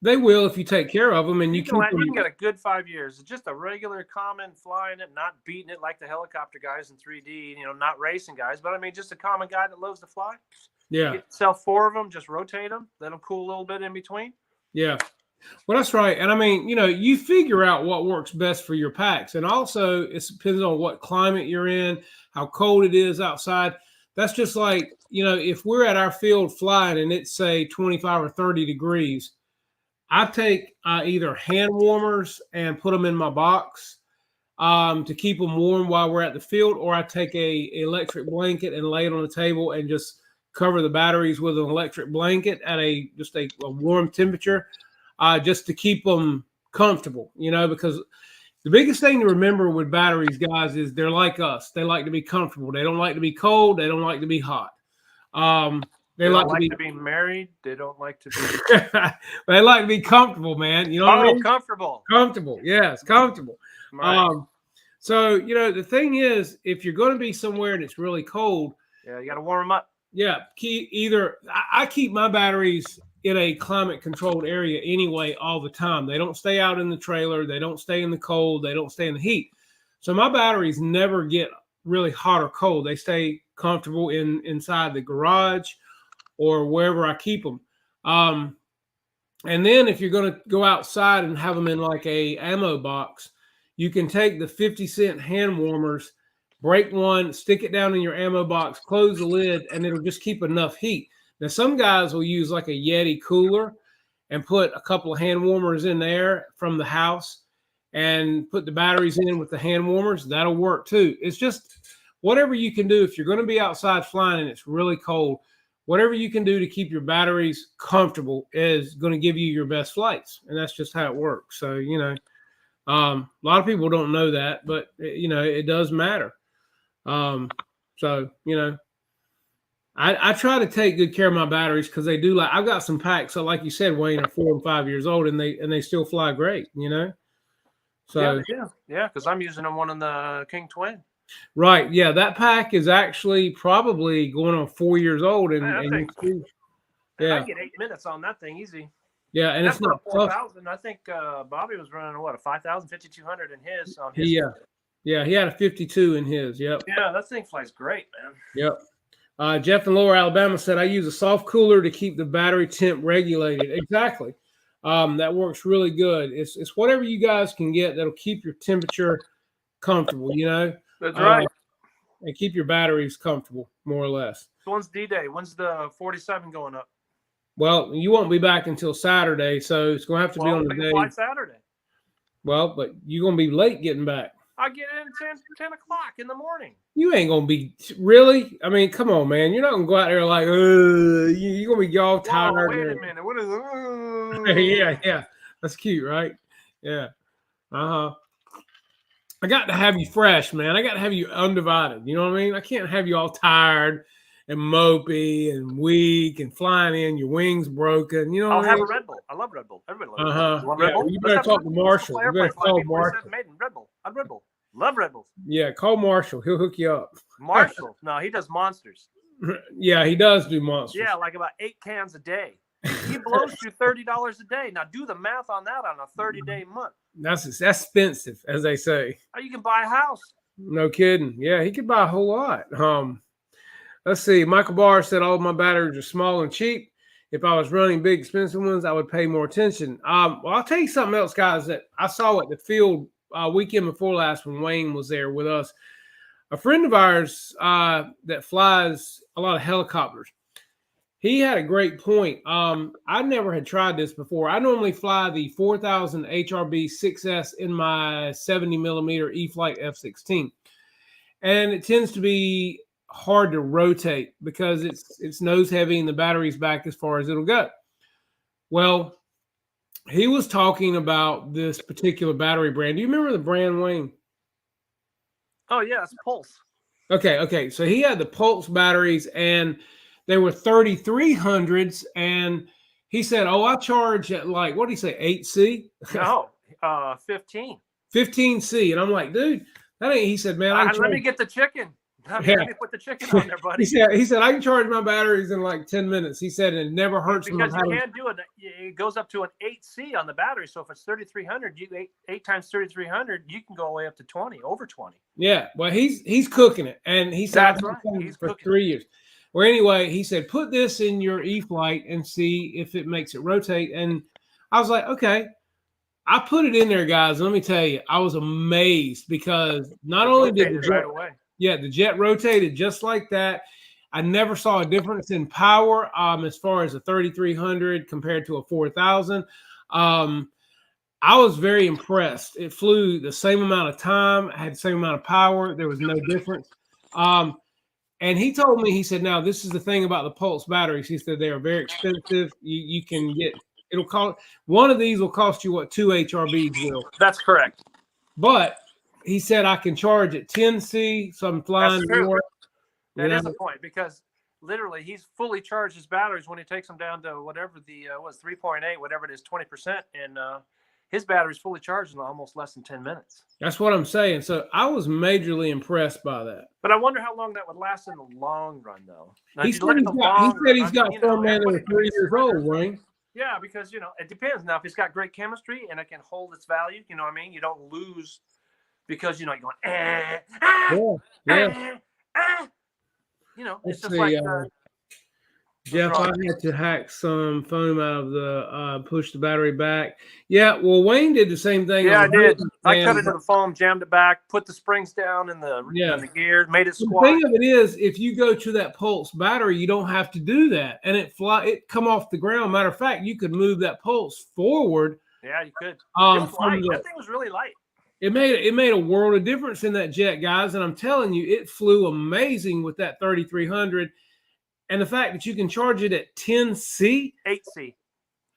They will if you take care of them, and you can get a good 5 years. It's just a regular, common flying it, not beating it like the helicopter guys in 3D. Not racing guys, but I mean, just a common guy that loves to fly. Yeah. Sell 4 of them, just rotate them, let them cool a little bit in between. Yeah. Well, that's right. And I mean, you figure out what works best for your packs. And also it depends on what climate you're in, how cold it is outside. That's just like, if we're at our field flying and it's say 25 or 30 degrees, I take either hand warmers and put them in my box to keep them warm while we're at the field, or I take a electric blanket and lay it on the table and just cover the batteries with an electric blanket at just a warm temperature. Just to keep them comfortable, because the biggest thing to remember with batteries, guys, is they're like us. They like to be comfortable. They don't like to be cold. They don't like to be hot. They like to be married. They don't like to be. They like to be comfortable, man. You know what I mean? Comfortable. Comfortable. Yes, comfortable. Right. So the thing is, if you're going to be somewhere and it's really cold, you got to warm them up. Yeah, I keep my batteries in a climate controlled area anyway all the time. They don't stay out in the trailer. They don't stay in the cold. They don't stay in the heat. So my batteries never get really hot or cold. They stay comfortable inside the garage or wherever I keep them. And then if you're going to go outside and have them in like a ammo box, you can take the 50-cent hand warmers, break one, stick it down in your ammo box, close the lid, and it'll just keep enough heat. Now, some guys will use like a Yeti cooler and put a couple of hand warmers in there from the house and put the batteries in with the hand warmers. That'll work too. It's just whatever you can do. If you're going to be outside flying and it's really cold, whatever you can do to keep your batteries comfortable is going to give you your best flights. And that's just how it works. So, a lot of people don't know that, but it does matter. I try to take good care of my batteries because they do I've got some packs. So like you said, Wayne, are 4 and 5 years old and they still fly great, So yeah, because I'm using them one in the King Twin. Right. Yeah. That pack is actually probably going on 4 years old. I get 8 minutes on that thing easy. Yeah. And that's it's not 4,000. I think Bobby was running a 5,000, 5,200 in his. Yeah. He had a 52 in his. Yep. Yeah. That thing flies great, man. Yep. Jeff in Lower Alabama said, I use a soft cooler to keep the battery temp regulated. Exactly. That works really good. It's whatever you guys can get that'll keep your temperature comfortable, That's right. And keep your batteries comfortable, more or less. So when's D-Day? When's the 47 going up? Well, you won't be back until Saturday, so it's going to have to be on the day. Fly Saturday. Well, but you're going to be late getting back. I get in 10 o'clock in the morning. You ain't going to be really? I mean, come on, man. You're not going to go out there like, you're going to be all tired. Wait a minute. What is Yeah. That's cute, right? Yeah. Uh-huh. I got to have you fresh, man. I got to have you undivided. You know what I mean? I can't have you all tired and mopey and weak and flying in, your wings broken. You know I'll have a Red Bull. I love Red Bull. Everybody loves Red Bull. Red Bull? You better talk to Marshall. You better call Marshall. Red Bull. I'm Red Bull. Love Red Bulls. Yeah, call Marshall. He'll hook you up. Marshall? No, he does monsters. Yeah, he does do monsters. Yeah, like about 8 cans a day. He blows you $30 a day. Now do the math on that on a 30-day month. That's expensive, as they say. You can buy a house. No kidding. Yeah, he could buy a whole lot. Let's see. Michael Barr said all of my batteries are small and cheap. If I was running big, expensive ones, I would pay more attention. Well, I'll tell you something else, guys, that I saw at the field weekend before last when Wayne was there with us. A friend of ours that flies a lot of helicopters, he had a great point. I never had tried this before. I normally fly the 4000 HRB 6S in my 70 millimeter E-Flight F-16. And it tends to be hard to rotate because it's nose heavy and the battery's back as far as it'll go. Well, he was talking about this particular battery brand. Do you remember the brand, Wayne? Oh yeah, it's Pulse. Okay. So he had the Pulse batteries, and they were 3300s, and he said, "Oh, I charge at like what did he say, 8C?" No, 15. 15C, and I'm like, dude, that ain't. He said, "Man, I can Let charge." me get the chicken. Let Yeah. me put the chicken on there, buddy. He said I can charge my batteries in like 10 minutes. He said it never hurts Because you can't do it. It goes up to an 8C on the battery. So if it's 3300, you eight times 3300, you can go all the way up to 20, over 20. Yeah, well, he's cooking it, and he said That's right. He's for cooking 3 years. Well, anyway, he said put this in your E-flite and see if it makes it rotate. And I was like, okay. I put it in there, guys. Let me tell you, I was amazed because not only did the jet, right away. Yeah, the jet rotated just like that. I never saw a difference in power as far as a 3300 compared to a 4000. I was very impressed. It flew the same amount of time, had the same amount of power. There was no difference. And he told me, he said, now this is the thing about the Pulse batteries. He said they are very expensive. You can get, it'll cost, one of these will cost you what 2 HRBs will. That's correct. But he said I can charge at 10C, so I'm flying more. That is a point because literally he's fully charged his batteries when he takes them down to whatever the was 3.8, whatever it is, 20%, and his battery's fully charged in almost less than 10 minutes. That's what I'm saying. So I was majorly impressed by that. But I wonder how long that would last in the long run, though. Now, He said he's got some man that was 3 years old, Wayne. Yeah, because it depends. Now, if it's got great chemistry and it can hold its value, you know what I mean. You don't lose because you're going yeah. It's just like Jeff, I had to hack some foam out of the push the battery back. Yeah, well, Wayne did the same thing. Yeah, I did. I cut into the foam, jammed it back, put the springs down in the gear, made it squat. The thing of it is, if you go to that Pulse battery, you don't have to do that, and it come off the ground. Matter of fact, you could move that Pulse forward. Yeah, you could. It was light. That thing was really light. It made a world of difference in that jet, guys, and I'm telling you, it flew amazing with that 3300. And the fact that you can charge it at 10C, 8C.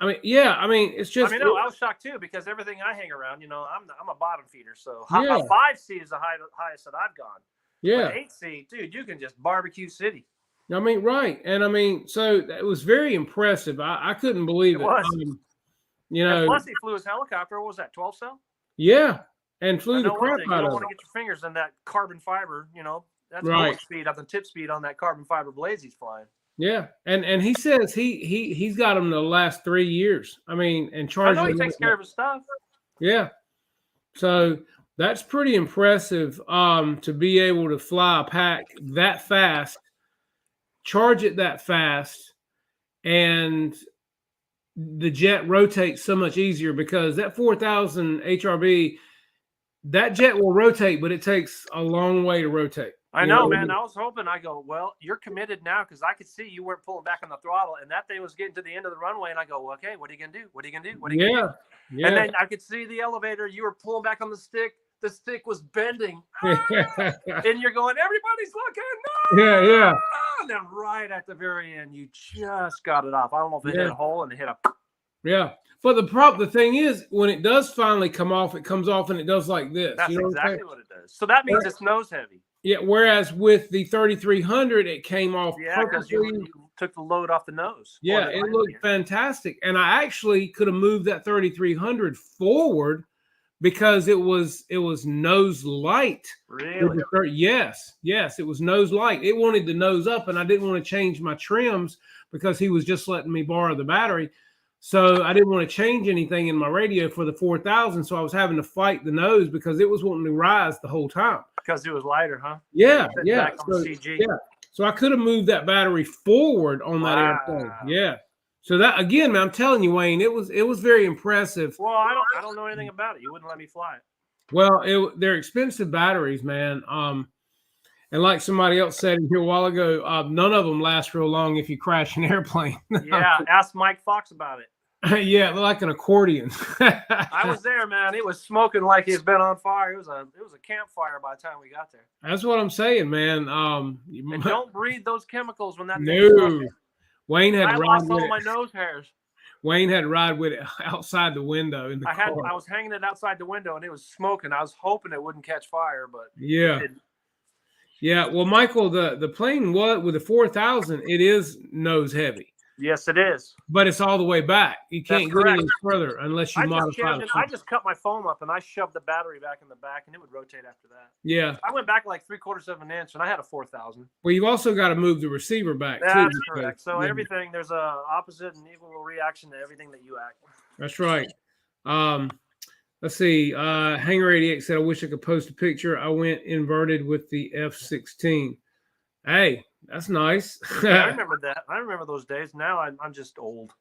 I mean, yeah, I mean, it's just. I was shocked too because everything I hang around, I'm a bottom feeder, so 5C is the highest that I've gone. Yeah, but 8C, dude, you can just barbecue city. I mean, right, and I mean, so it was very impressive. I couldn't believe it. Was. And plus, he flew his helicopter. What was that? 12 cell? Yeah, and flew the crap out of it. You don't want to get your fingers in that carbon fiber, That's right. Speed up the tip speed on that carbon fiber blades he's flying. Yeah, and he says he's got them the last 3 years. I mean, and charging. I know he takes care of his stuff. Yeah, so that's pretty impressive. To be able to fly a pack that fast, charge it that fast, and the jet rotates so much easier because that 4000 HRB, that jet will rotate, but it takes a long way to rotate. I know, man. I was hoping. I go, well, you're committed now because I could see you weren't pulling back on the throttle, and that thing was getting to the end of the runway. And I go, well, okay, what are you gonna do? What are you gonna do? What are you gonna do? Yeah. And then I could see the elevator. You were pulling back on the stick. The stick was bending, and you're going, everybody's looking. No! Yeah. And then right at the very end, you just got it off. I don't know if it hit a hole and it hit a. Yeah. But the thing is, when it does finally come off, it comes off and it does like this. That's exactly what it does. So that means it's nose heavy. Yeah, whereas with the 3300, it came off because you took the load off the nose. Yeah, it looked fantastic. And I actually could have moved that 3300 forward because it was nose light. Really? Yes, it was nose light. It wanted the nose up, and I didn't want to change my trims because he was just letting me borrow the battery. So I didn't want to change anything in my radio for the 4000. So I was having to fight the nose because it was wanting to rise the whole time. Because it was lighter, huh? Yeah. So I could have moved that battery forward on that airplane. Yeah. So that again, man, I'm telling you, Wayne, it was very impressive. Well, I don't know anything about it. You wouldn't let me fly it. Well, they're expensive batteries, man. And like somebody else said here a while ago, none of them last real long if you crash an airplane. Yeah, ask Mike Fox about it. Yeah, like an accordion. I was there, man. It was smoking like it's been on fire. It was a campfire by the time we got there. That's what I'm saying, man. And don't breathe those chemicals when that. No, Wayne had I lost all my nose hairs. Wayne had to ride with it outside the window in the car. I was hanging it outside the window and it was smoking. I was hoping it wouldn't catch fire, but yeah. it didn't. Yeah. Well, Michael, the plane with the 4,000, it is nose heavy. Yes, it is. But it's all the way back. You can't go any further unless you modify it. I just cut my foam up and I shoved the battery back in the back and it would rotate after that. Yeah. I went back like 3/4 of an inch and I had a 4,000. Well, you've also got to move the receiver back too. That's correct. So everything, there's a opposite and equal reaction to everything that you act. That's right. Let's see. Hanger 88 said, I wish I could post a picture. I went inverted with the F-16. Hey, that's nice. Yeah, I remember that. I remember those days. Now I'm just old.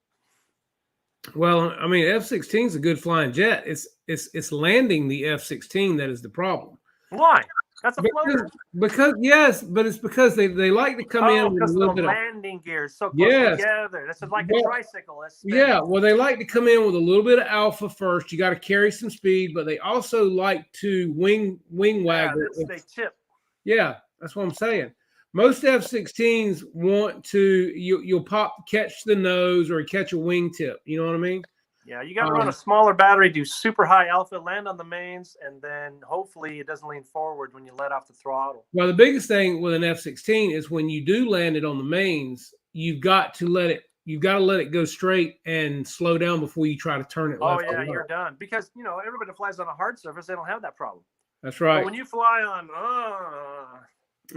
Well, I mean, F-16 is a good flying jet. It's landing the F-16 that is the problem. Why? That's a floater. Because yes, but it's because they like to come in with a little bit of landing gears so close together. This is like a tricycle. Yeah, well, they like to come in with a little bit of alpha first. You got to carry some speed, but they also like to wing wag. They tip. Yeah, that's what I'm saying. Most F-16s want to you'll catch the nose or catch a wingtip. You know what I mean? Yeah, you got to run a smaller battery, do super high alpha, land on the mains, and then hopefully it doesn't lean forward when you let off the throttle. Well, the biggest thing with an F-16 is when you do land it on the mains, you've got to let it go straight and slow down before you try to turn it left. Oh yeah, you're done. Because everybody that flies on a hard surface, they don't have that problem. That's right. But when you fly on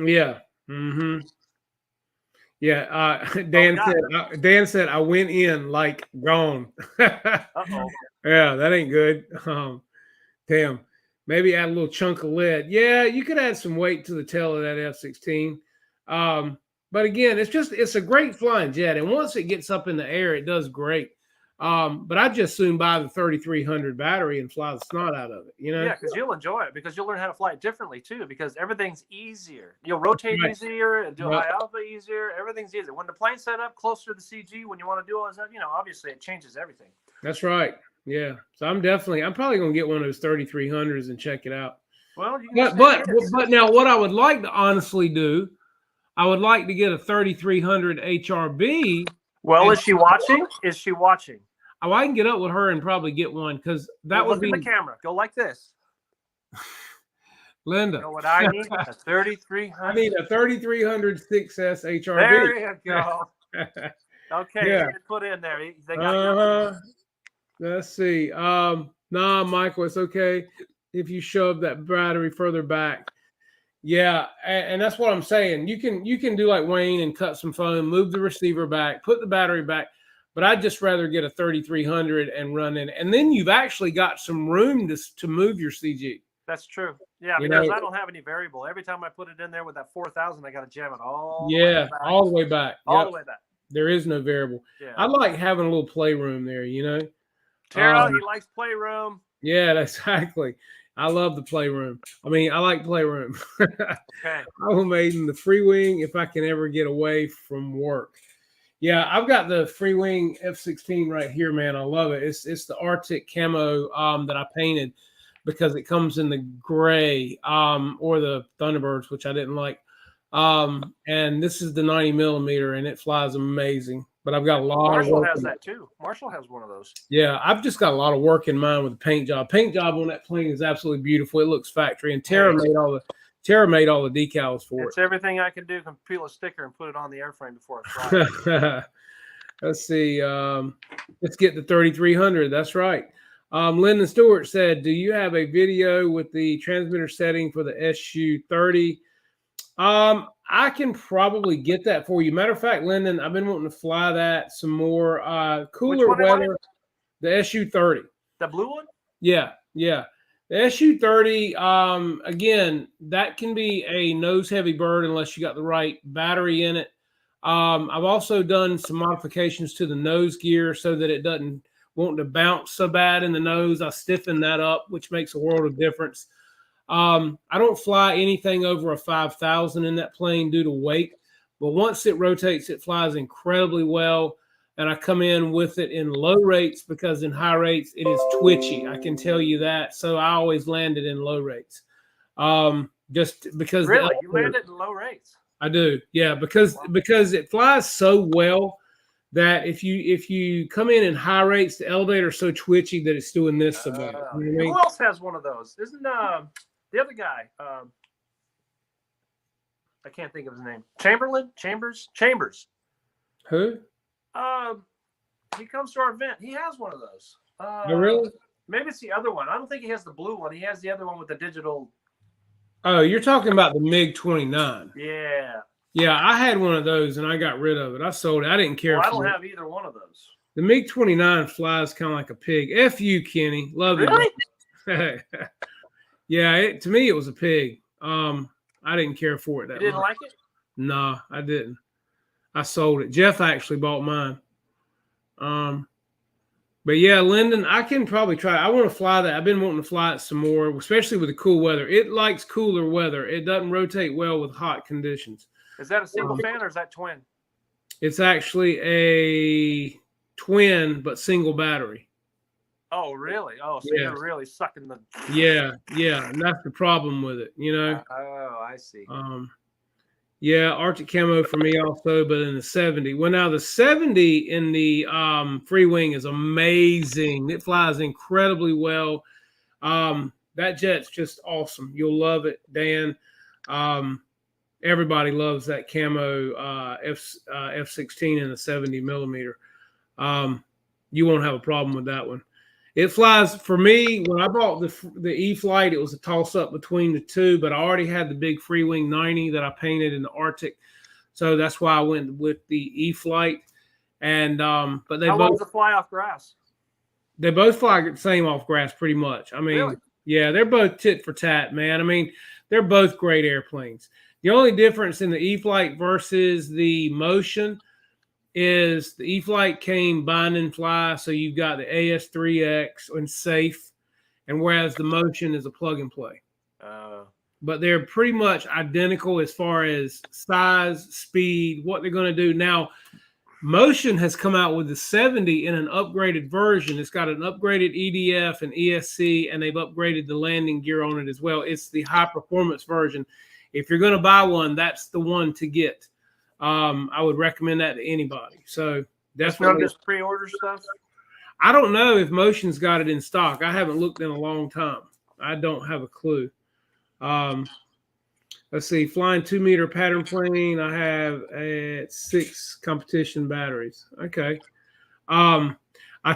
yeah. Mm-hmm. Yeah, Dan said I went in like gone. Uh-oh. Yeah, that ain't good. Damn. Maybe add a little chunk of lead. Yeah, you could add some weight to the tail of that F-16. But again, it's a great flying jet, and once it gets up in the air, it does great. But I just soon buy the 3300 battery and fly the snot out of it. Yeah, because you'll enjoy it because you'll learn how to fly it differently too. Because everything's easier. You'll rotate easier and do high alpha easier. Everything's easier. When the plane's set up closer to the CG, when you want to do all that stuff, obviously it changes everything. That's right. Yeah. So I'm probably gonna get one of those 3300s and check it out. Well, but now what I would like to honestly do, I would like to get a 3300 HRB. Well, is she watching? Is she watching? Oh, I can get up with her and probably get one because that would be the camera. Go like this. Linda. You know what I need? A 3300. I need a 3300 6S HRB. There you go. Okay, yeah. Put in there. They got Let's see. Nah, Michael, it's okay if you shove that battery further back. Yeah, and that's what I'm saying. You can do like Wayne and cut some foam, move the receiver back, put the battery back. But I'd just rather get a 3300 and run in. And then you've actually got some room to move your CG. That's true. Yeah, because I don't have any variable. Every time I put it in there with that 4,000, I got to jam it all the way back. All the way back. All the way back. There is no variable. Yeah. I like having a little playroom there, Tara, he likes playroom. Yeah, exactly. I love the playroom. I mean, I like playroom. Okay. I will maiden the free wing if I can ever get away from work. Yeah, I've got the free wing F-16 right here, man. I love it. It's the Arctic camo that I painted because it comes in the gray or the Thunderbirds, which I didn't like. And this is the 90 millimeter, and it flies amazing. But I've got a lot of work. Marshall has that too. Marshall has one of those. Yeah, I've just got a lot of work in mind with the paint job. Paint job on that plane is absolutely beautiful. It looks factory, and Tara made all the decals for it. It's everything I can do. Can peel a sticker and put it on the airframe before I fly. Let's see. Let's get the 3300. That's right. Lyndon Stewart said, "Do you have a video with the transmitter setting for the SU-30?" I can probably get that for you. Matter of fact, Lyndon, I've been wanting to fly that some more. Cooler weather. The SU-30. The blue one? Yeah. The SU-30, again, that can be a nose-heavy bird unless you got the right battery in it. I've also done some modifications to the nose gear so that it doesn't want to bounce so bad in the nose. I stiffen that up, which makes a world of difference. I don't fly anything over a 5,000 in that plane due to weight, but once it rotates, it flies incredibly well. And I come in with it in low rates because in high rates, it is twitchy. I can tell you that. So I always land it in low rates. Just because. Really? You land it in low rates? I do. Yeah. Because it flies so well that if you come in high rates, the elevator is so twitchy that it's doing this so bad. You know what I mean? Who else has one of those? Isn't the other guy? I can't think of his name. Chambers. Who? He comes to our event. He has one of those. Oh, really? Maybe it's the other one. I don't think he has the blue one. He has the other one with the digital. Oh, you're talking about the MiG-29. Yeah. Yeah, I had one of those and I got rid of it. I sold it. I didn't care. Well, I don't have either one of those. The MiG-29 flies kind of like a pig. F you, Kenny. Love you. Really? Yeah, to me it was a pig. I didn't care for it that much. You didn't like it? No, I didn't. I sold it. Jeff actually bought mine. But yeah, Lyndon, I can probably try it. I want to fly that. I've been wanting to fly it some more, especially with the cool weather. It likes cooler weather. It doesn't rotate well with hot conditions. Is that a single fan or is that twin? It's actually a twin, but single battery. Oh, really? Oh, so Yeah. you're really sucking the. Yeah, and that's the problem with it, you know. Oh, I see. Yeah, Arctic camo for me also, but in the 70. Well, now the 70 in the free wing is amazing. It flies incredibly well. That jet's just awesome. You'll love it, Dan. Everybody loves that camo F-16 in the 70 millimeter. You won't have a problem with that one. It flies, for me, when I bought the E-Flight, it was a toss-up between the two, but I already had the big Free Wing 90 that I painted in the Arctic. So that's why I went with the E-Flight. And but they How both long's the fly off grass? They both fly the same off grass pretty much. I mean, Really? Yeah, they're both tit for tat, man. I mean, they're both great airplanes. The only difference in the E-Flight versus the Motion is the E-Flight came bind and fly, so you've got the AS3X and safe, and whereas the Motion is a plug and play. But they're pretty much identical as far as size, speed, what they're going to do. Now, Motion has come out with the 70 in an upgraded version. It's got an upgraded EDF and ESC, and they've upgraded the landing gear on it as well. It's the high performance version. If you're going to buy one, that's the one to get. I would recommend that to anybody. So That's definitely. not just pre-order stuff. I don't know if Motion's got it in stock. I haven't looked in a long time. I don't have a clue. Let's see, flying 2-meter pattern plane. I have 6 competition batteries. Okay. I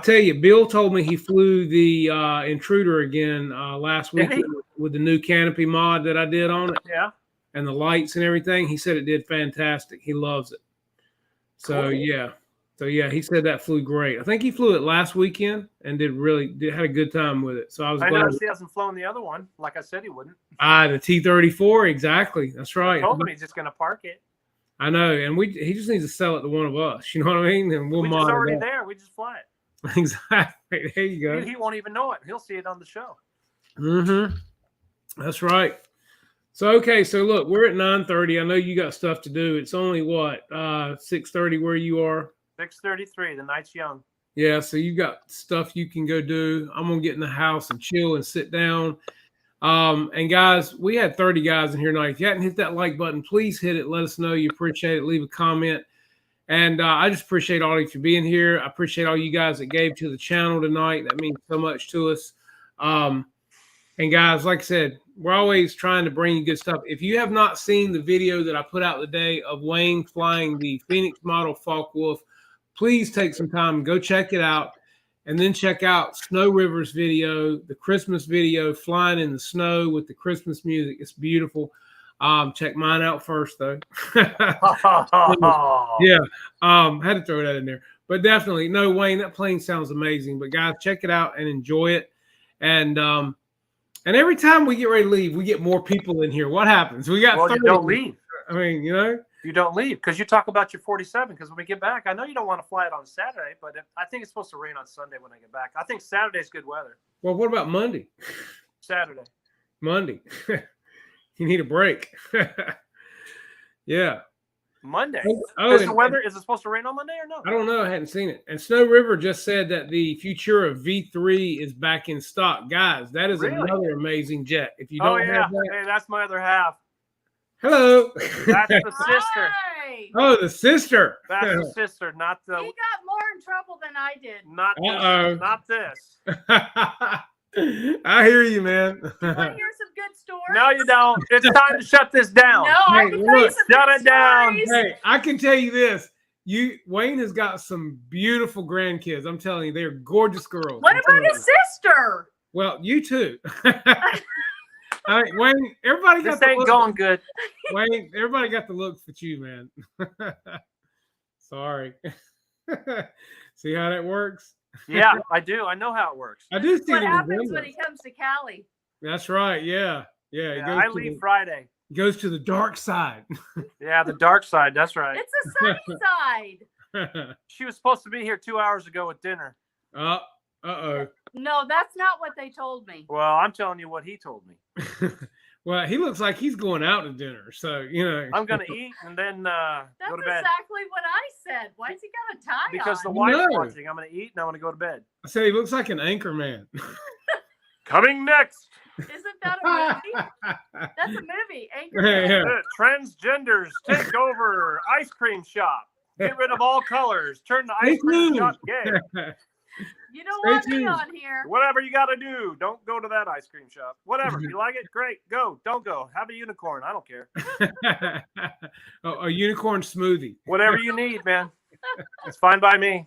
tell you, Bill told me he flew the Intruder again last week with the new canopy mod that I did on it. Yeah. And the lights and everything. He said it did fantastic. He loves it. So Cool. yeah. So yeah, he said that flew great. I think he flew it last weekend and had a good time with it. So I was glad. noticed he hasn't flown the other one, like I said he wouldn't. The T-34, exactly. That's right. I told him he's just gonna park it. I know, and he just needs to sell it to one of us. You know what I mean? And we'll We're mod just it already up. there. We just fly it. Exactly. There you go. He won't even know it. He'll see it on the show. Mm-hmm. That's right. So okay, so look, we're at 9:30. I know you got stuff to do. It's only what 6:30 where you are. 6:33. The night's young. Yeah, so you got stuff you can go do. I'm gonna get in the house and chill and sit down. And guys, we had 30 guys in here tonight. If you hadn't hit that like button, please hit it. Let us know you appreciate it. Leave a comment. And I just appreciate all of you being here. I appreciate all you guys that gave to the channel tonight. That means so much to us. And guys, like I said, we're always trying to bring you good stuff. If you have not seen the video that I put out today of Wayne flying the Phoenix model Focke-Wulf, please take some time and go check it out. And then check out Snow River's video, the Christmas video, flying in the snow with the Christmas music. It's beautiful. Check mine out first, though. Yeah, had to throw that in there. But definitely, no, Wayne, that plane sounds amazing. But guys, check it out and enjoy it. And every time we get ready to leave, we get more people in here. What happens? We got 30. You don't leave. I mean, you know. You don't leave because you talk about your 47. Because when we get back, I know you don't want to fly it on Saturday, but I think it's supposed to rain on Sunday when I get back. I think Saturday's good weather. Well, what about Monday? Saturday. Monday. You need a break. Yeah. Monday. Is it supposed to rain on Monday or no? I don't know. I hadn't seen it. And Snow River just said that the Futura V3 is back in stock. Guys, that is another amazing jet. If you don't have that. Hey, that's my other half. Hello. That's the sister. Hi. way. Oh, the sister. That's the sister, not He the. got more in trouble than I did. Not this. Uh-oh. Not this. I hear you, man. You want to hear some good stories? No, you don't. It's time to shut this down. No, I Hey, can tell you look, some shut good it down. stories. Hey, I can tell you this. Wayne has got some beautiful grandkids. I'm telling you, they're gorgeous girls. What I'm about telling his sister? you. Well, you too. All right, Wayne, everybody got This the ain't look. going good. Wayne, everybody got the looks at you, man. Sorry. See how that works? Yeah, I do. I know how it works. I do see What the happens when resemblance. he comes to Cali? That's right. Yeah. Yeah. Yeah, I leave Friday. Goes to the dark side. Yeah, the dark side. That's right. It's the sunny side. She was supposed to be here 2 hours ago at dinner. Uh-oh. No, that's not what they told me. Well, I'm telling you what he told me. Well, he looks like he's going out to dinner. So, you know. I'm going to eat and then That's go to bed. exactly what I said. Why's he got a tie Because the on? wife's No. watching. I'm going to eat and I'm going to go to bed. I said he looks like an anchor man. Coming next. Isn't that a movie? That's a movie. Yeah. Transgenders take over ice cream shop. Get rid of all colors. Turn the Stay ice cream tuned. shop gay. You don't Stay want me tuned. on here. Whatever you got to do. Don't go to that ice cream shop. Whatever. You like it? Great. Go. Don't go. Have a unicorn. I don't care. Oh, a unicorn smoothie. Whatever you need, man. It's fine by me.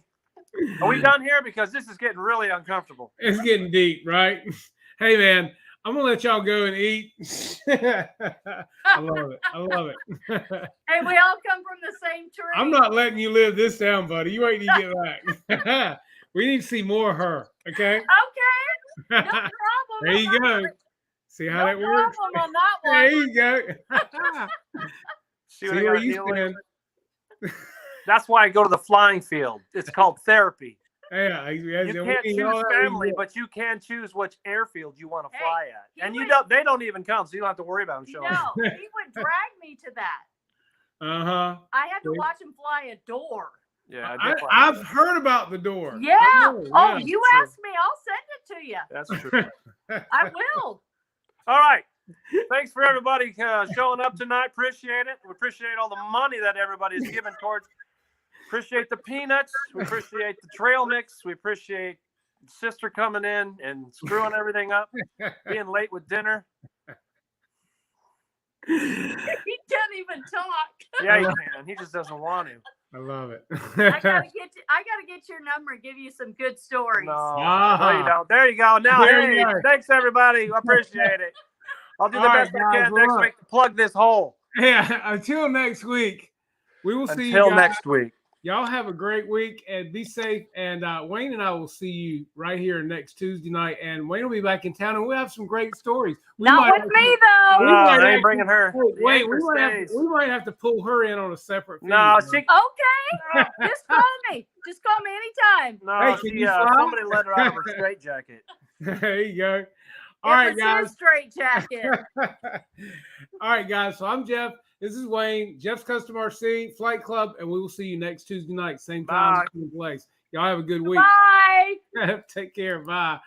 Are we done here? Because this is getting really uncomfortable. It's getting deep, right? Hey, man, I'm going to let y'all go and eat. I love it. I love it. Hey, we all come from the same tree. I'm not letting you live this down, buddy. You wait till you get back. We need to see more of her, okay? Okay. No problem. There you go. See how that works? problem on that one. There you go. See See what I where gotta you deal with? stand. That's why I go to the flying field. It's called therapy. Yeah, You can't choose family, but you can choose which airfield you want to Hey, fly at. he And you would- don't. They don't even come, so you don't have to worry about them showing up. No, he would drag me to that. Uh-huh. I had to See? watch him fly a door. Yeah, I've heard about the door. Yeah. I know, Oh, yeah. you true. asked me. I'll send it to you. That's true. I will. All right. Thanks for everybody showing up tonight. Appreciate it. We appreciate all the money that everybody's given towards. Appreciate the peanuts. We appreciate the trail mix. We appreciate sister coming in and screwing everything up, being late with dinner. He can't even talk. Yeah, he can. He just doesn't want to. I love it. I gotta get your number and give you some good stories. No, Ah. no, you don't. There you go. Now, There you hey, go. thanks everybody. I appreciate it. I'll do the All best right, I guys, can well, next look. week to plug this hole. Yeah, until next week, we will see you Until guys. next week. Y'all have a great week and be safe. And Wayne and I will see you right here next Tuesday night. And Wayne will be back in town, and we'll have some great stories. We Not might with me though. We No, might they ain't actually- bringing her. Hey, The Wayne, anchor stays. we might have to pull her in on a separate. No, feed, she. Okay. Just call me. Just call me anytime. No, Hey, can she. you fly? Somebody let her out of her straitjacket. There you go. All It right, was guys. his straight jacket. All right, guys. So I'm Jeff. This is Wayne, Jeff's Custom RC Flight Club, and we will see you next Tuesday night, same time, Bye. same place. Y'all have a good week. Bye. Take care. Bye.